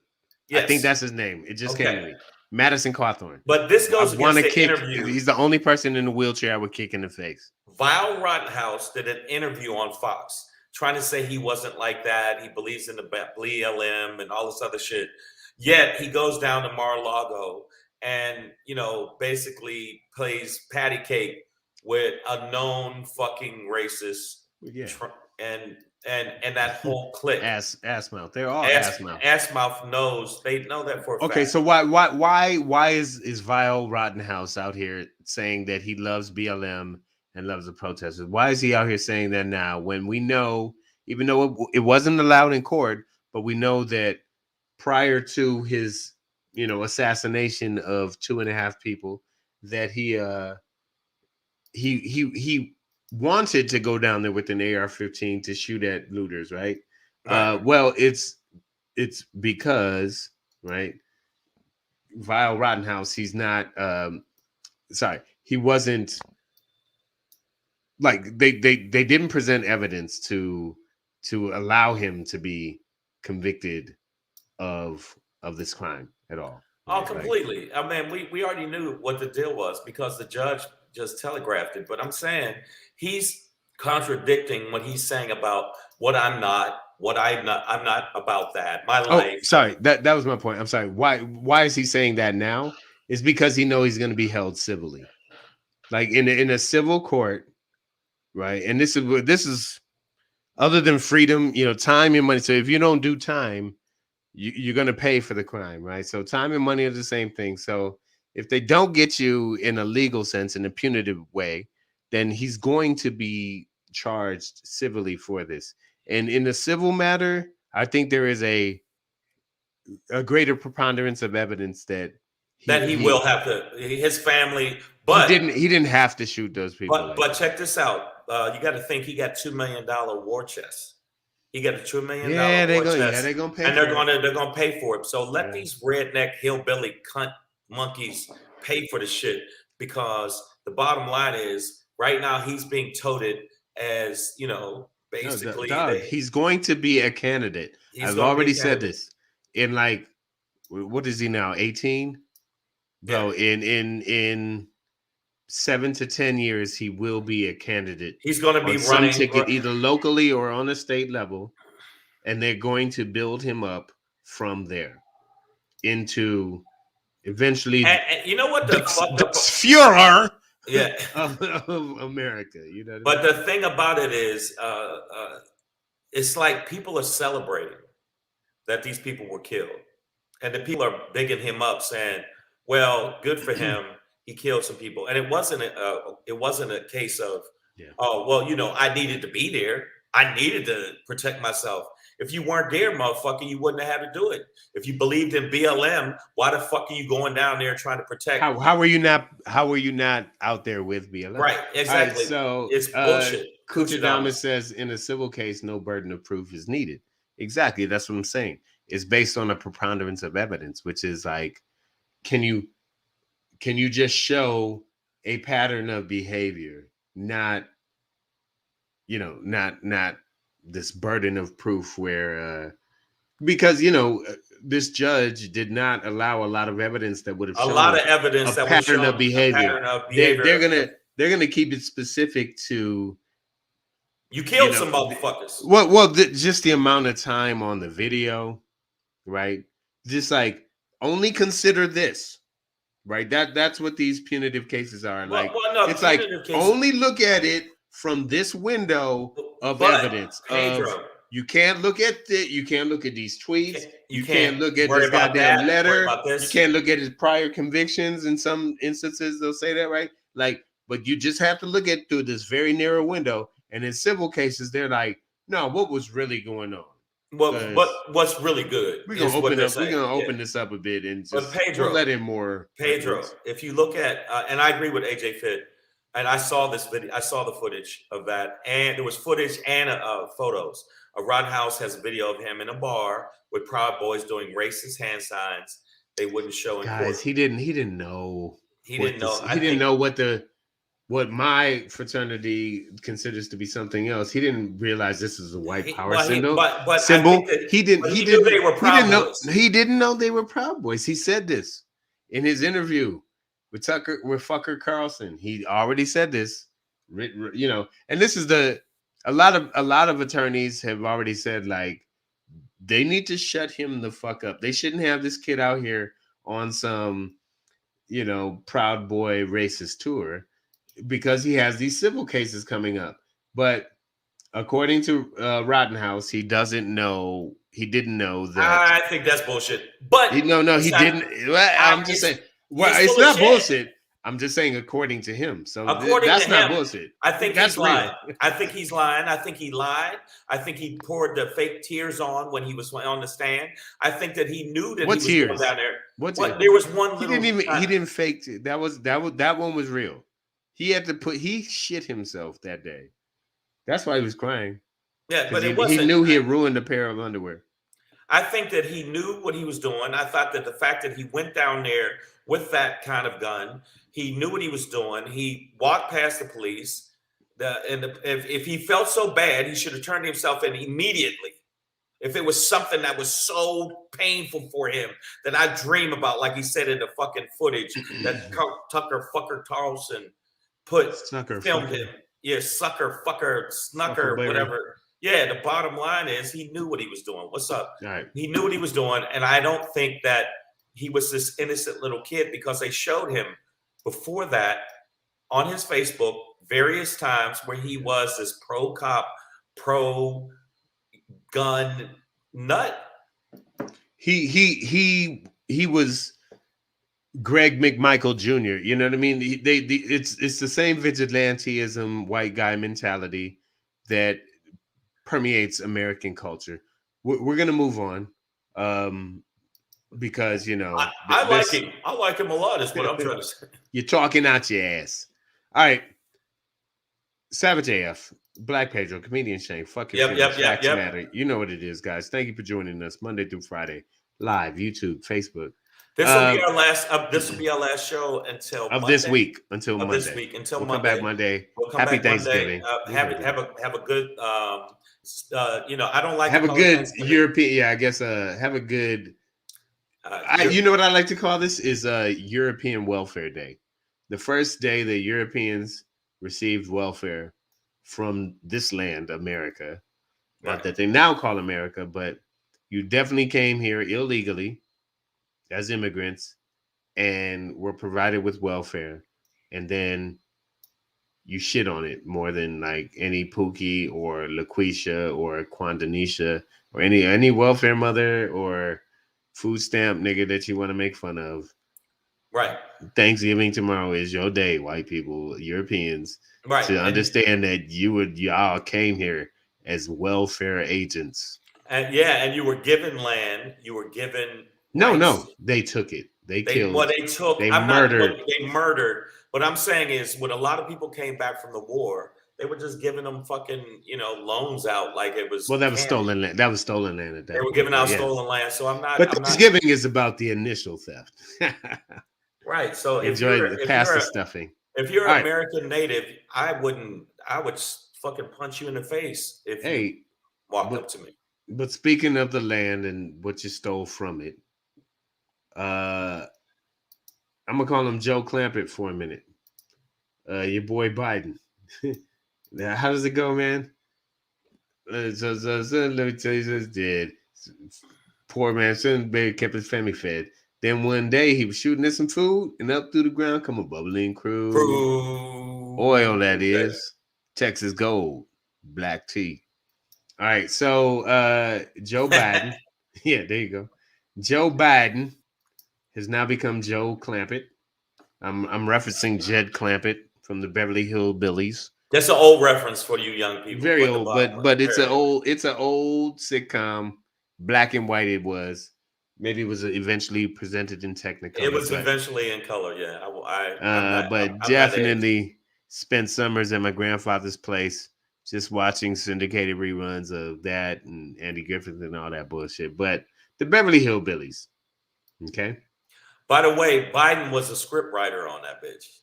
Yes. I think that's his name. It just came to me. Madison Cawthorn. But this goes against the interview. He's the only person in the wheelchair I would kick in the face. Vile Rottenhouse did an interview on Fox trying to say he wasn't like that. He believes in the BLM and all this other shit. Yet he goes down to Mar-a-Lago and, basically plays patty cake with a known fucking racist. Yeah. And that whole clique. Ass mouth. They're all ass mouth. Ass mouth knows. They know that for a fact. Okay, so why is Vile Rottenhouse out here saying that he loves BLM and loves the protesters? Why is he out here saying that now when we know, even though it wasn't allowed in court, but we know that prior to his, assassination of 2.5 people, that he wanted to go down there with an AR-15 to shoot at looters, right? Well, it's because, right, Vile Rottenhouse, he's not he wasn't like they didn't present evidence to allow him to be convicted of this crime at all. Oh, completely. I mean, we already knew what the deal was because the judge just telegraphed it. But I'm saying he's contradicting what he's saying about I'm not about that. My life. Oh, sorry. That was my point. I'm sorry. Why is he saying that now? It's because he knows he's going to be held civilly. Like in a civil court, right? And this is other than freedom, time and money. So if you don't do time, you're going to pay for the crime, right? So time and money are the same thing. So if they don't get you in a legal sense, in a punitive way, then he's going to be charged civilly for this. And in the civil matter, I think there is a greater preponderance of evidence that he will have to. His family But he didn't have to shoot those people. But check this out. You got to think he got $2 million war chest. He got a $2 million war chest. They're gonna pay and for they're gonna pay for it. So let these redneck hillbilly cunt monkeys pay for the shit, because the bottom line is right now he's being touted as, you know, basically he's going to be a candidate. I've already said this. In like, what is he now? 18? Bro, in 7 to 10 years, he will be a candidate. He's going to be some running ticket either locally or on a state level, and they're going to build him up from there into eventually. And you know what the Führer of America, you know. But the thing about it is, it's like people are celebrating that these people were killed, and the people are bigging him up, saying, "Well, good for him. He killed some people." And it wasn't a case of, "Oh, well, you know, I needed to be there. I needed to protect myself." If you weren't there, motherfucker, you wouldn't have had to do it. If you believed in BLM, why the fuck are you going down there trying to protect? How were you not out there with BLM? Right, exactly. Right, so it's bullshit. Kuchadamas says in a civil case, no burden of proof is needed. Exactly, that's what I'm saying. It's based on a preponderance of evidence, which is like, can you just show a pattern of behavior, not this burden of proof where because this judge did not allow a lot of evidence that would have shown a lot of evidence that pattern of behavior. They're gonna keep it specific to you killed some motherfuckers. Well, just the amount of time on the video, right? Just like only consider this, right? That's what these punitive cases are like. It's like only look at it from this window of evidence. Pedro, you can't look at these tweets. You can't look at this goddamn letter. You can't look at his prior convictions. In some instances, they'll say that, right? Like, but you just have to look at through this very narrow window. And in civil cases, they're like, no, what was really going on? Well, but what's really good? We're gonna open this up a bit and just let in more. Pedro, if you look at, and I agree with AJ Fit. And I saw this video. I saw the footage of that, and there was footage and photos. Rottenhouse has a video of him in a bar with Proud Boys doing racist hand signs. They wouldn't show in court. He didn't know. He didn't know. He didn't know what my fraternity considers to be something else. He didn't realize this is a white power symbol. He didn't know they were Proud Boys. He said this in his interview with Fucker Carlson. He already said this, and this is a lot of attorneys have already said, like, they need to shut him the fuck up. They shouldn't have this kid out here on some, Proud Boy racist tour because he has these civil cases coming up. But according to Rottenhouse, he didn't know that. I think that's bullshit. But he didn't. I'm just saying. Well, it's not bullshit. I'm just saying, according to him. So that's not bullshit. I think he's lying. I think he's lying. I think he lied. I think he poured the fake tears on when he was on the stand. I think that he knew that he was going down there. There was one little. He didn't fake it. That one was real. He shit himself that day. That's why he was crying. Yeah, but it wasn't. He knew he had ruined a pair of underwear. I think that he knew what he was doing. I thought that the fact that he went down there with that kind of gun, he knew what he was doing. He walked past the police. If he felt so bad, he should have turned himself in immediately. If it was something that was so painful for him that I dream about, like he said in the fucking footage that Tucker Fucker Carlson filmed him. Yeah, sucker, fucker, snucker, whatever. Yeah, the bottom line is he knew what he was doing. What's up? All right. He knew what he was doing, and I don't think that he was this innocent little kid, because they showed him before that on his Facebook various times where he was this pro-cop, pro-gun nut. He was Greg McMichael Jr. You know what I mean? It's the same vigilantism, white guy mentality that permeates American culture. We're gonna move on. because I like him. I like him a lot. Is what I'm trying to say. You're talking out your ass. All right. Savage AF, Black Pedro, Comedian Shane, fucking Facts Matter. You know what it is, guys. Thank you for joining us Monday through Friday, live, YouTube, Facebook. This will be our last. This will be our last show until of Monday. this week. Until Monday. This week until we'll Monday. Come back Monday. We'll come Happy back Thanksgiving. Monday. Have a good. I don't like. Have a good European. Yeah, I guess. Have a good. You know what I like to call this is European Welfare Day. The first day that Europeans received welfare from this land, America, not that they now call America, but you definitely came here illegally as immigrants and were provided with welfare, and then you shit on it more than like any Pookie or LaQuisha or Quandanisha or any welfare mother or food stamp nigga that you want to make fun of. Right. Thanksgiving tomorrow is your day, white people, Europeans, to understand that y'all came here as welfare agents. And you were given land. You were given. No, they took it. They killed. What they took. They murdered. They murdered. What I'm saying is, when a lot of people came back from the war, they were just giving them fucking, loans out like it was. Well, that was stolen land. That was stolen land at that. They were giving out stolen land. So I'm not. But Thanksgiving is about the initial theft. Right. So pass the stuffing. If you're an American native, I would fucking punch you in the face if you walked up to me. But speaking of the land and what you stole from it, I'm gonna call him Joe Clampet for a minute. Your boy Biden. Now, how does it go, man? Let me tell you this did. Poor man, son, baby kept his family fed. Then one day he was shooting at some food, and up through the ground come a bubbling crude. Oil, that is. Texas gold. Black tea. All right, so Joe Biden. Yeah, there you go. Joe Biden has now become Joe Clampet. I'm referencing Jed Clampet from the Beverly Hillbillies. That's an old reference for you young people. Very old, but it's an old sitcom, black and white. It was. Maybe it was eventually presented in Technicolor. It was eventually in color, yeah. I'm definitely spent summers at my grandfather's place just watching syndicated reruns of that and Andy Griffith and all that bullshit. But the Beverly Hillbillies, okay? By the way, Biden was a script writer on that bitch.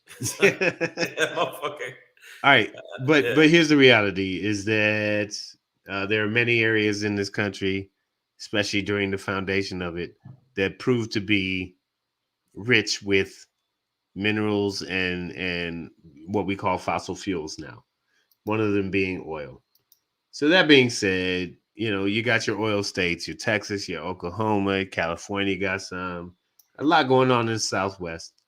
Motherfucker. All right, but here's the reality is that there are many areas in this country, especially during the foundation of it, that proved to be rich with minerals and what we call fossil fuels now. One of them being oil. So that being said, you got your oil states, your Texas, your Oklahoma, California got some. A lot going on in the Southwest.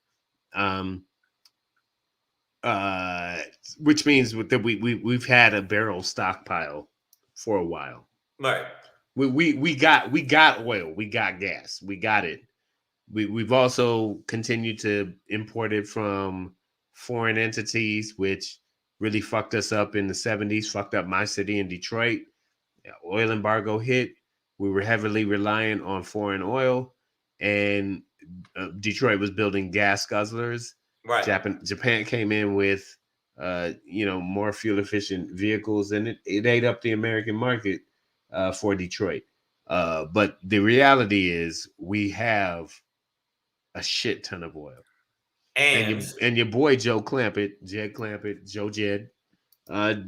Which means that we've had a barrel stockpile for a while. Right. We got oil, we got gas, we got it. We've also continued to import it from foreign entities, which really fucked us up in the 70s, fucked up my city in Detroit. Oil embargo hit. We were heavily reliant on foreign oil, and Detroit was building gas guzzlers. Right. Japan came in with more fuel efficient vehicles, and it ate up the American market for Detroit. But the reality is we have a shit ton of oil. And your boy Joe Clampet, Joe Jed,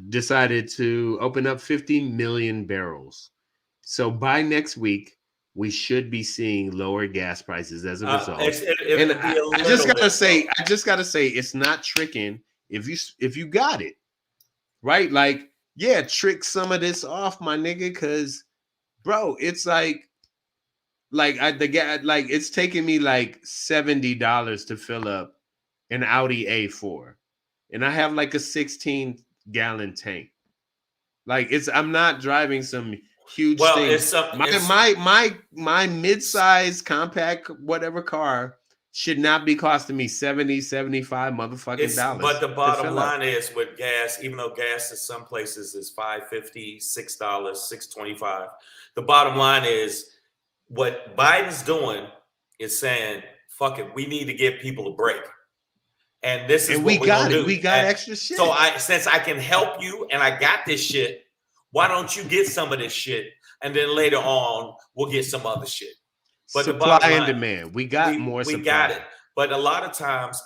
decided to open up 50 million barrels. So by next week, we should be seeing lower gas prices as a result. I just gotta say, it's not tricking if you got it right. Like, yeah, trick some of this off, my nigga, because bro, it's it's taking me like $70 to fill up an Audi A4, and I have like a 16-gallon tank. Like I'm not driving some huge thing. My mid-size compact whatever car should not be costing me $70, $75 motherfucking dollars. But the bottom line is with gas, even though gas in some places is $5.50, $6, $6.25. The bottom line is what Biden's doing is saying, fuck it, we need to give people a break. And this is and what we're gonna do. We got and extra shit. So since I can help you and I got this shit, why don't you get some of this shit? And then later on, we'll get some other shit. But supply and demand. We got more supply. We got it. But a lot of times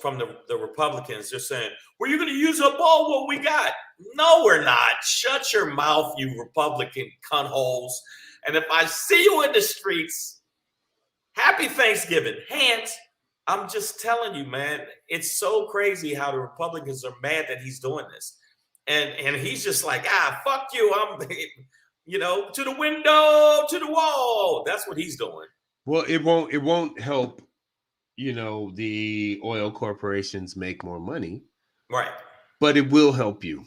from the Republicans, they're saying, well, you're going to use up all what we got. No, we're not. Shut your mouth, you Republican cunt holes. And if I see you in the streets, happy Thanksgiving. Hands. I'm just telling you, man, it's so crazy how the Republicans are mad that he's doing this. And he's just like, fuck you. I'm, to the window, to the wall. That's what he's doing. Well, it won't help, the oil corporations make more money. Right. But it will help you.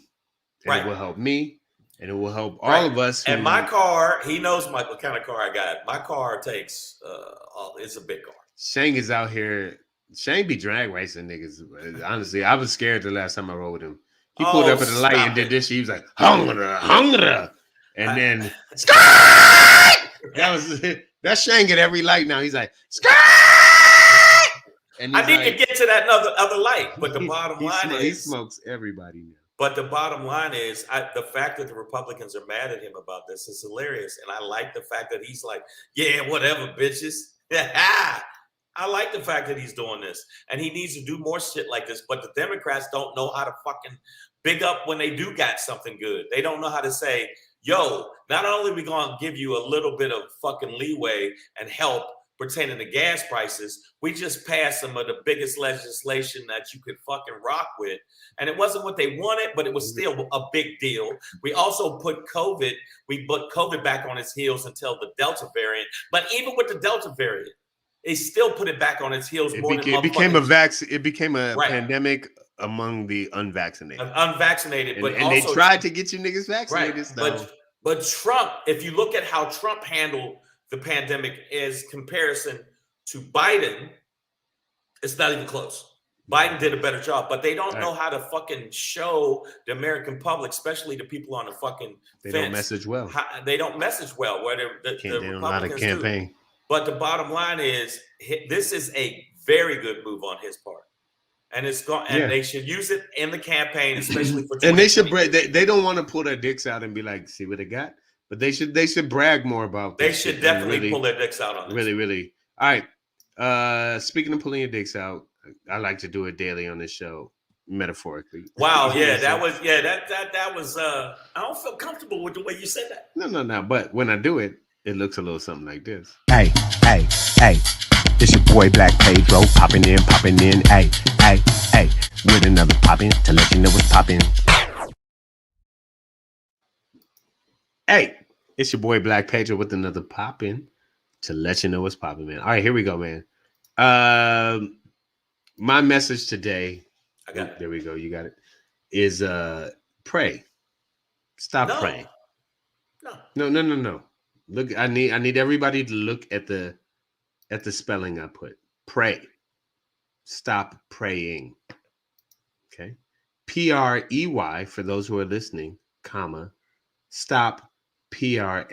And right. It will help me. And it will help all of us. And my car, he knows what kind of car I got. My car takes, it's a big car. Shang is out here. Shang be drag racing niggas. Honestly, I was scared the last time I rode with him. He pulled up at the light and did this shit. He was like, hunger. And then, that's Shang at every light now. He's like, and I need to get to that other light. But the bottom line is, he smokes everybody now. But the bottom line is, the fact that the Republicans are mad at him about this is hilarious. And I like the fact that he's like, yeah, whatever, bitches. I like the fact that he's doing this. And he needs to do more shit like this. But the Democrats don't know how to fucking big up when they do got something good. They don't know how to say, yo, not only are we going to give you a little bit of fucking leeway and help pertaining to gas prices, we just passed some of the biggest legislation that you could fucking rock with. And it wasn't what they wanted, but it was still a big deal. We also put COVID back on its heels until the Delta variant. But even with the Delta variant, they still put it back on its heels. It became a pandemic among the unvaccinated. And they tried to get you niggas vaccinated. Right. But Trump, if you look at how Trump handled the pandemic as comparison to Biden, it's not even close. Biden did a better job, but they don't know how to fucking show the American public, especially the people on the fucking fence. They don't message well. Where the they don't know how to campaign. But the bottom line is, this is a very good move on his part. And it's gone, and they should use it in the campaign, especially for. And they should they don't want to pull their dicks out and be like, see what they got. But they should brag more about this. They should definitely pull their dicks out on this. Really. All right. Speaking of pulling your dicks out, I like to do it daily on this show, metaphorically. Wow, that was I don't feel comfortable with the way you said that. No. But when I do it, it looks a little something like this. Hey. It's your boy Black Pedro, popping in. Hey, with another poppin' to let you know what's poppin'. Hey, it's your boy Black Pedro with another poppin' to let you know what's poppin', man. All right, here we go, man. My message today, there we go, you got it, is pray. Stop praying. No. Look, I need everybody to look at the spelling I put. Pray. Stop praying. Okay. P-R-E-Y, for those who are listening, comma, stop, P-R-A-Y-I-N-G.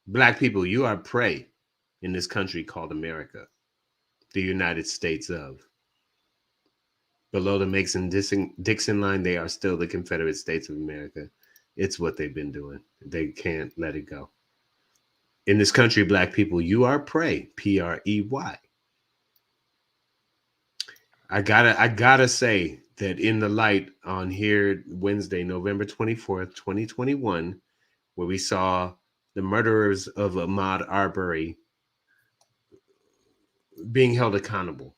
Black people, you are prey in this country called America, the United States of. Below the Mason-Dixon line, they are still the Confederate States of America. It's what they've been doing. They can't let it go. In this country, black people, you are prey, P-R-E-Y. I gotta say that in the light on here Wednesday, November 24th, 2021, where we saw the murderers of Ahmaud Arbery being held accountable.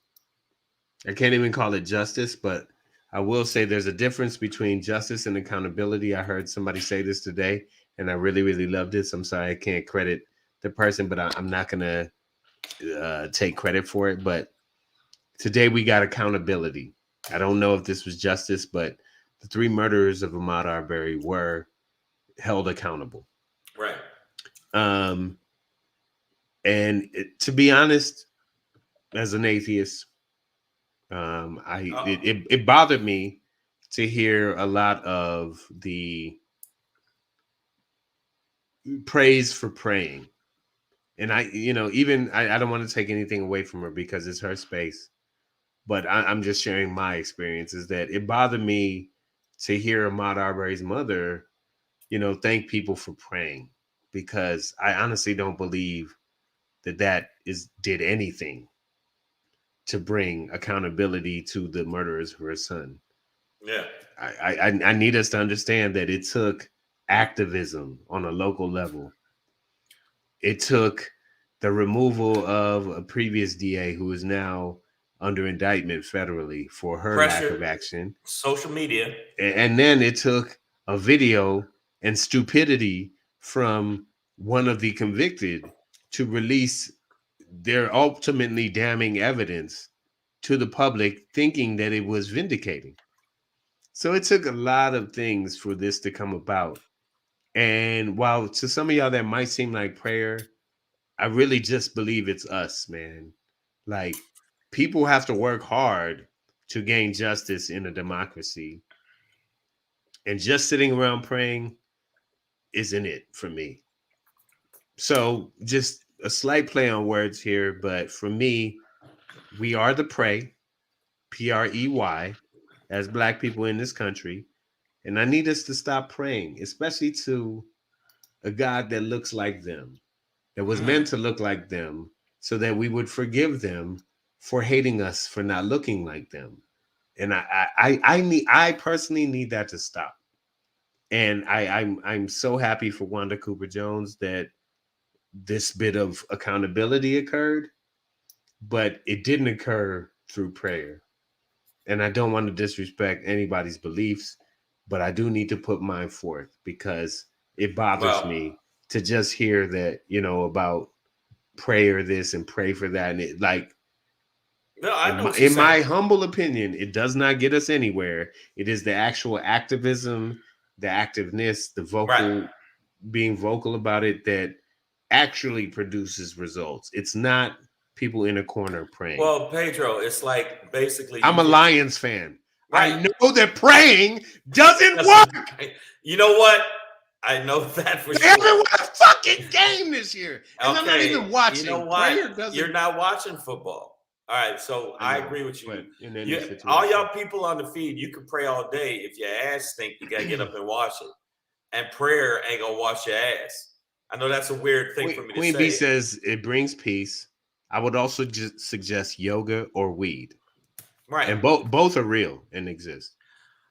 I can't even call it justice, but I will say there's a difference between justice and accountability. I heard somebody say this today, and I really, really loved it. So I'm sorry I can't credit the person, but I'm not going to take credit for it. But today we got accountability. I don't know if this was justice, but the three murderers of Ahmaud Arbery were held accountable. Right. To be honest, as an atheist, it bothered me to hear a lot of the praise for praying. And I don't want to take anything away from her because it's her space. But I'm just sharing my experience is that it bothered me to hear Ahmaud Arbery's mother, thank people for praying, because I honestly don't believe that did anything to bring accountability to the murderers of her son. Yeah. I need us to understand that it took activism on a local level. It took the removal of a previous DA who is now under indictment federally for her lack of action. Social media. And then it took a video and stupidity from one of the convicted to release their ultimately damning evidence to the public, thinking that it was vindicating. So it took a lot of things for this to come about. And while to some of y'all that might seem like prayer, I really just believe it's us, man. Like, people have to work hard to gain justice in a democracy. And just sitting around praying isn't it for me. So just a slight play on words here, but for me, we are the prey, Prey, as Black people in this country. And I need us to stop praying, especially to a God that looks like them, that was meant to look like them, so that we would forgive them for hating us for not looking like them. And I personally need that to stop. And I'm so happy for Wanda Cooper Jones that this bit of accountability occurred, but it didn't occur through prayer. And I don't want to disrespect anybody's beliefs, but I do need to put mine forth because it bothers me to just hear that, about prayer this and pray for that. And it in my humble opinion, it does not get us anywhere. It is the actual activism, the activeness, the vocal, being vocal about it that actually produces results. It's not people in a corner praying. Well, Pedro, it's like basically I'm a Lions fan. Right. I know that praying doesn't work. You know what? I know that for sure. They haven't won a fucking game this year. And I'm not even watching. You know what? You're not watching football. All right, so I agree with you. All y'all people on the feed, you can pray all day. If your ass stink, you gotta get up and wash it. And prayer ain't gonna wash your ass. I know that's a weird thing for me to say. Queen B says it brings peace. I would also just suggest yoga or weed. Right. And both are real and exist.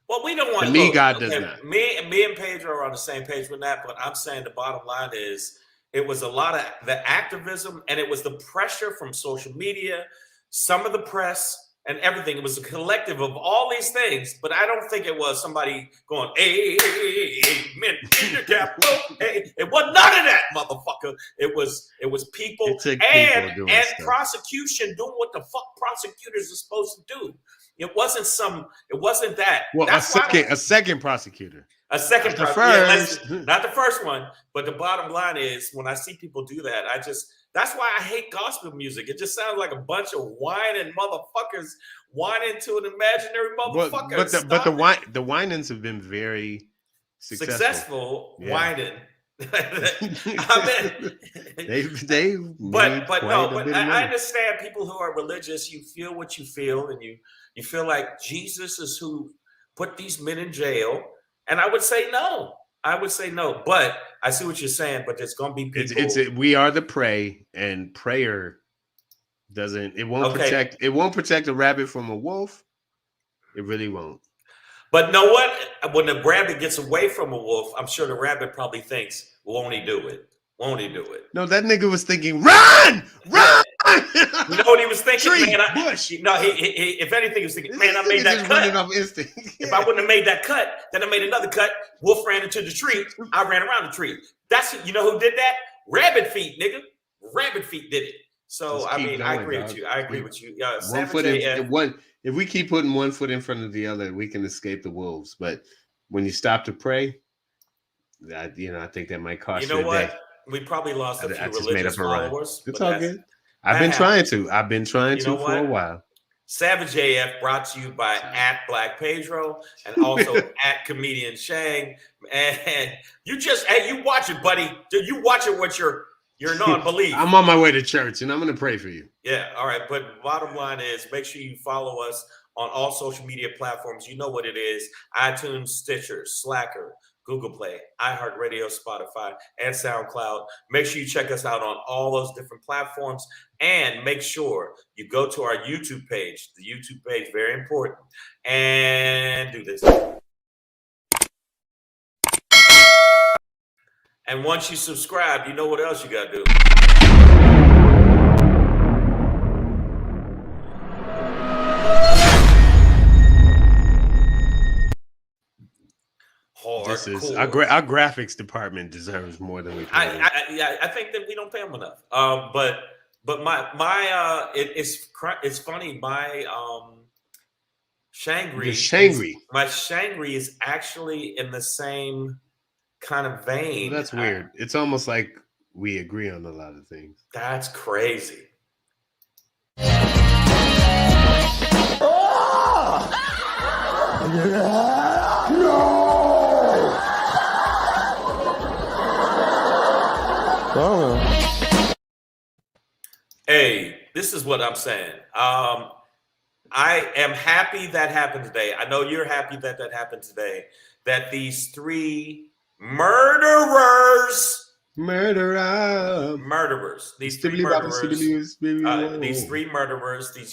Well, we don't want to me, God does not. Me and Pedro are on the same page with that, but I'm saying the bottom line is it was a lot of the activism and it was the pressure from social media, some of the press and everything. It was a collective of all these things, but I don't think it was somebody going, hey, amen, in the capital. Hey, it was none of that, motherfucker. It was people and prosecution doing what the fuck prosecutors are supposed to do. It wasn't that. Well, a second prosecutor. A second prosecutor. Not the first one, but the bottom line is when I see people do that, that's why I hate gospel music. It just sounds like a bunch of whining motherfuckers whining to an imaginary motherfucker. But the whinings have been very successful. Whining. I understand people who are religious. You feel what you feel, and you feel like Jesus is who put these men in jail. And I would say no. But I see what you're saying. But there's going to be people. We are the prey, and prayer doesn't. It won't protect. It won't protect a rabbit from a wolf. It really won't. But know what? When the rabbit gets away from a wolf, I'm sure the rabbit probably thinks, won't he do it? Won't he do it? No, that nigga was thinking, run! You know what he was thinking? Tree, man, bush. If anything, he was thinking, man, I made that cut. Off instinct. If I wouldn't have made that cut, then I made another cut. Wolf ran into the tree. I ran around the tree. You know who did that? Rabbit feet, nigga. Rabbit feet did it. So, I agree with you. I agree with you. One foot if we keep putting one foot in front of the other, we can escape the wolves. But when you stop to pray, I think that might cost you a day. We probably lost a few religious followers. It's all good. I've been trying to for a while. Savage AF brought to you by @BlackPedro and also @Comedian Shang. And you watch it, buddy. You watch it with your non-belief. I'm on my way to church, and I'm going to pray for you. Yeah, all right. But bottom line is, make sure you follow us on all social media platforms. You know what it is: iTunes, Stitcher, Slacker, Google Play, iHeartRadio, Spotify, and SoundCloud. Make sure you check us out on all those different platforms. And make sure you go to our YouTube page. The YouTube page, very important. And do this. And once you subscribe, you know what else you got to do. This is our graphics department deserves more than we pay. I think that we don't pay them enough. But it's funny. My SHANGRY. My SHANGRY is actually in the same kind of vein. Well, that's weird. It's almost like we agree on a lot of things. That's crazy. Hey, this is what I'm saying. I am happy that happened today. I know you're happy that happened today. That these three murderers. These three murderers. These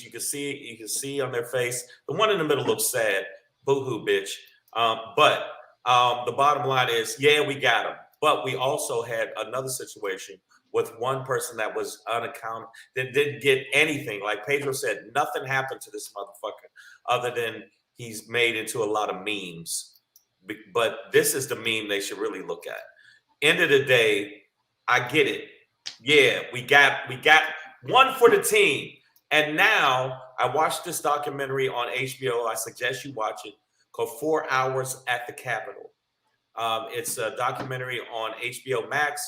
you can see on their face. The one in the middle looks sad. Boo-hoo, bitch. But the bottom line is, yeah, we got them. But we also had another situation with one person that was unaccounted, that didn't get anything. Like Pedro said, nothing happened to this motherfucker other than he's made into a lot of memes. But this is the meme they should really look at. End of the day, I get it. Yeah, we got one for the team. And now I watched this documentary on HBO. I suggest you watch it, called 4 Hours at the Capitol. It's a documentary on HBO Max.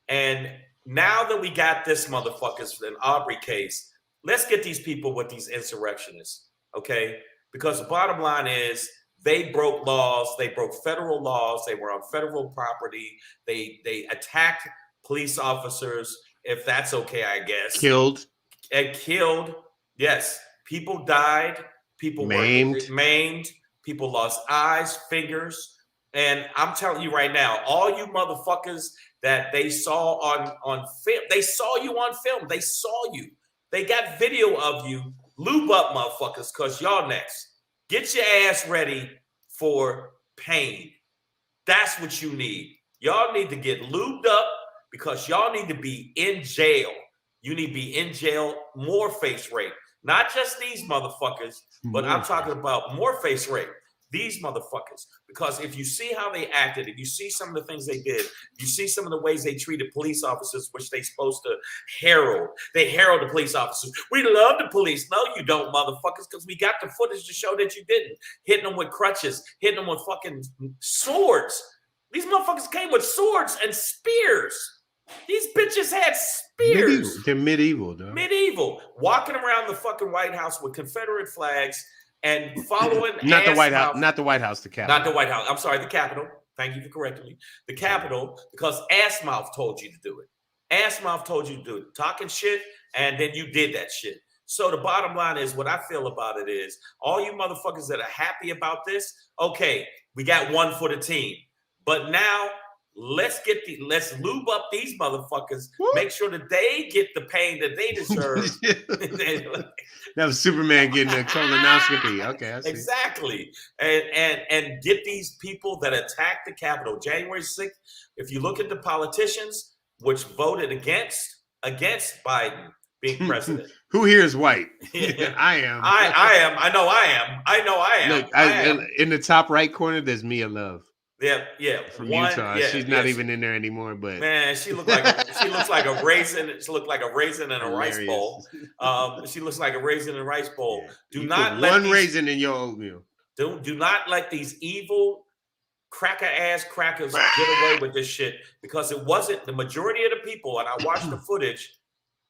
And now that we got this motherfuckers in Arbery case, let's get these people with these insurrectionists, okay? Because the bottom line is they broke laws. They broke federal laws. They were on federal property. They attacked police officers, if that's okay, I guess. Killed. Yes. People died. People were maimed. People lost eyes, fingers. And I'm telling you right now, all you motherfuckers that they saw on film, they saw you on film. They saw you. They got video of you. Lube up, motherfuckers, because y'all next. Get your ass ready for pain. That's what you need. Y'all need to get lubed up because y'all need to be in jail. You need to be in jail, more face rape. Not just these motherfuckers, but I'm talking about more face rape. These motherfuckers. Because if you see how they acted, if you see some of the things they did, you see some of the ways they treated police officers, which they supposed to herald. They herald the police officers. We love the police. No, you don't, motherfuckers, because we got the footage to show that you didn't. Hitting them with crutches, hitting them with fucking swords. These motherfuckers came with swords and spears. These bitches had spears. They're medieval, though. Medieval. Walking around the fucking White House with Confederate flags and following not the White House, not the White House, the Capitol. Not the White House. I'm sorry, the Capitol. Thank you for correcting me. The Capitol, because Assmouth told you to do it. Assmouth told you to do it. Talking shit, and then you did that shit. So the bottom line is, what I feel about it is, all you motherfuckers that are happy about this, okay, we got one for the team. But now let's lube up these motherfuckers. Woo. Make sure that they get the pain that they deserve. That was Superman getting a colonoscopy. Okay, I see. Exactly. And get these people that attacked the Capitol January 6th. If you look at the politicians which voted against Biden being president. Who here is white? I am. I am. I know I am. Look, in the top right corner, there's Mia Love. Yeah. From Utah. Yeah, she's not even in there anymore, but man, she looks like a raisin. She looked like a raisin in a rice bowl. She looks like a raisin in a rice bowl. Yeah. Do not let one raisin in your oatmeal. Do not let these evil cracker ass crackers get away with this shit, because it wasn't the majority of the people, and I watched the footage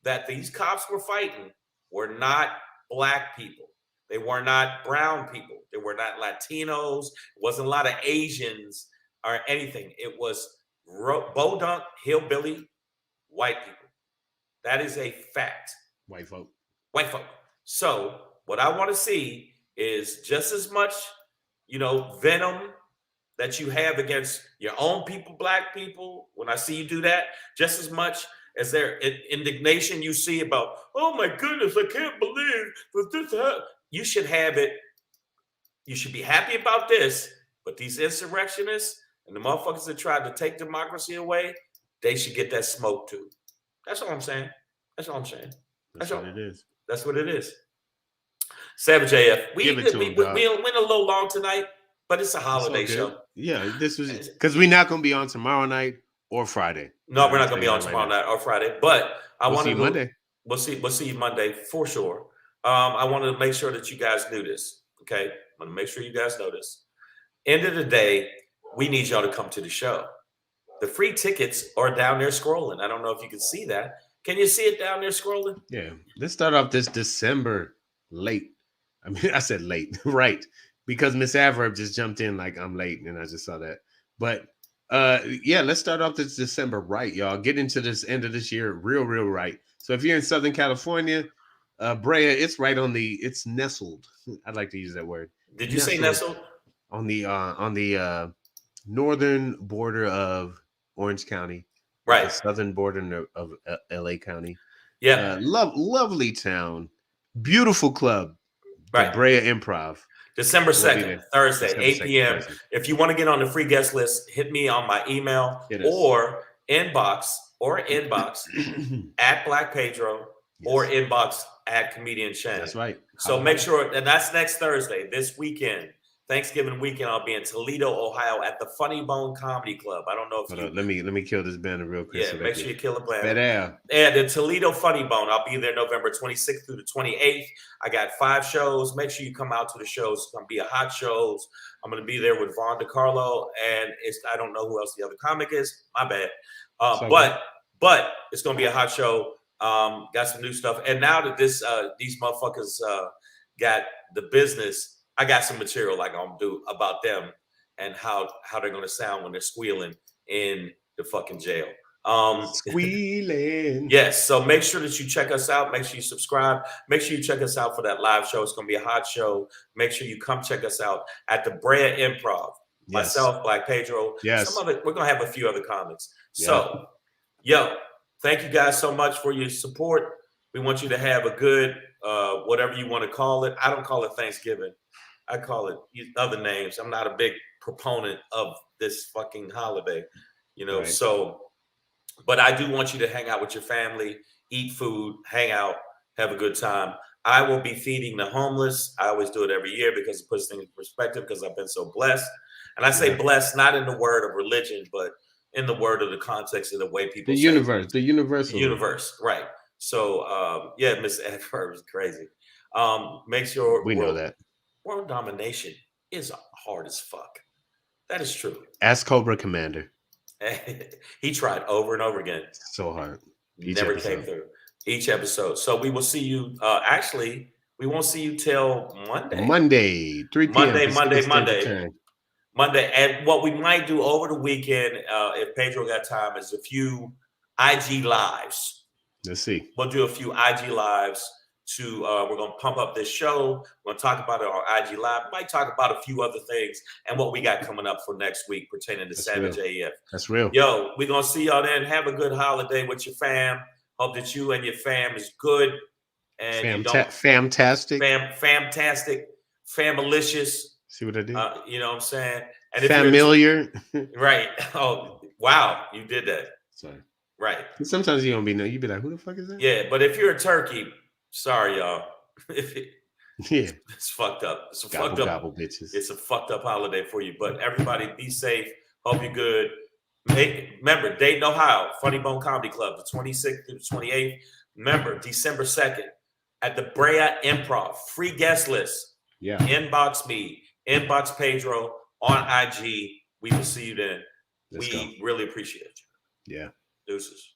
that these cops were fighting were not black people. They were not brown people. They were not Latinos. It wasn't a lot of Asians or anything. It was bodunk, hillbilly, white people. That is a fact. White folk. White folk. So what I want to see is just as much, venom that you have against your own people, black people. When I see you do that, just as much as their indignation you see about, oh my goodness, I can't believe that this happened. You should have it. You should be happy about this. But these insurrectionists and the motherfuckers that tried to take democracy away, they should get that smoke too. That's all I'm saying. That's all I'm saying. That's what it is. That's what it is. Savage AF. We went a little long tonight, but it's a holiday show. Yeah, this was because we're not going to be on tomorrow night or Friday. No, we're not going to be on tomorrow night or Friday. But I want to Monday. We'll see you Monday for sure. I want to make sure that you guys knew this. Okay, I want to make sure you guys know this. End of the day, we need y'all to come to the show. The free tickets are down there scrolling. I don't know if you can see that. Can you see it down there scrolling? Yeah. Let's start off this December late. I mean, I said late, right? Because Miss Adverb just jumped in like I'm late, and I just saw that. But yeah, let's start off this December right, y'all. Get into this end of this year real right. So if you're in Southern California, Brea, it's right on it's nestled. I'd like to use that word. Did you say nestled? On the northern border of Orange County, right? The southern border of LA County. Yeah, lovely town, beautiful club, right? The Brea Improv. December 2nd, Thursday, December 8 2nd, p.m. Thursday. If you want to get on the free guest list, hit me on my email or inbox at Black Pedro or inbox at Comedian Shang. That's right. So make sure, and that's next Thursday, this weekend. Thanksgiving weekend, I'll be in Toledo, Ohio at the Funny Bone Comedy Club. I don't know if let me kill this banner real quick. Yeah, make sure you kill the banner. Pedro. Yeah, the Toledo Funny Bone. I'll be there November 26th through the 28th. I got 5 shows. Make sure you come out to the shows. It's going to be a hot shows. I'm going to be there with Vaughn DiCarlo, and I don't know who else the other comic is. My bad. But it's going to be a hot show. Got some new stuff. And now that these motherfuckers got the business, I got some material like I'm gonna do about them and how they're gonna sound when they're squealing in the fucking jail. Squealing. Yes. So make sure that you check us out. Make sure you subscribe. Make sure you check us out for that live show. It's gonna be a hot show. Make sure you come check us out at the Brea Improv. Yes. Myself, Black Pedro. Yes. We're gonna have a few other comics. Yeah. So, thank you guys so much for your support. We want you to have a good whatever you want to call it. I don't call it Thanksgiving. I call it other names. I'm not a big proponent of this fucking holiday, right. So, but I do want you to hang out with your family, eat food, hang out, have a good time. I will be feeding the homeless. I always do it every year because it puts things in perspective because I've been so blessed. And I say blessed, not in the word of religion, but in the word of the context of the way people the universe, right. So, Miss Adverb is crazy. Make sure we know that. World domination is hard as fuck. That is true. Ask Cobra Commander. He tried over and over again. So hard. Never came through. Each episode. So we will see you. Actually, we won't see you till Monday. Monday, 3 p.m. Monday. And what we might do over the weekend, if Pedro got time, is a few IG lives. Let's see. We'll do a few IG lives. We're going to pump up this show. We're going to talk about it on IG Live. We might talk about a few other things and what we got coming up for next week pertaining to Savage AF. That's real. Yo, we're going to see y'all then. Have a good holiday with your fam. Hope that you and your fam is good. And fantastic. Famalicious. See what I did? You know what I'm saying? And familiar. Right. Oh, wow. You did that. Sorry. Right. Sometimes you don't be you be like, who the fuck is that? Yeah, but if you're a turkey, sorry, y'all. It's fucked up. It's a fucked up. Bitches. It's a fucked up holiday for you. But everybody, be safe. Hope you're good. Remember, Dayton, Ohio, Funny Bone Comedy Club, the 26th through the 28th. Remember, December 2nd at the Brea Improv. Free guest list. Yeah. Inbox me. Inbox Pedro on IG. We will see you then. We really appreciate you. Yeah. Deuces.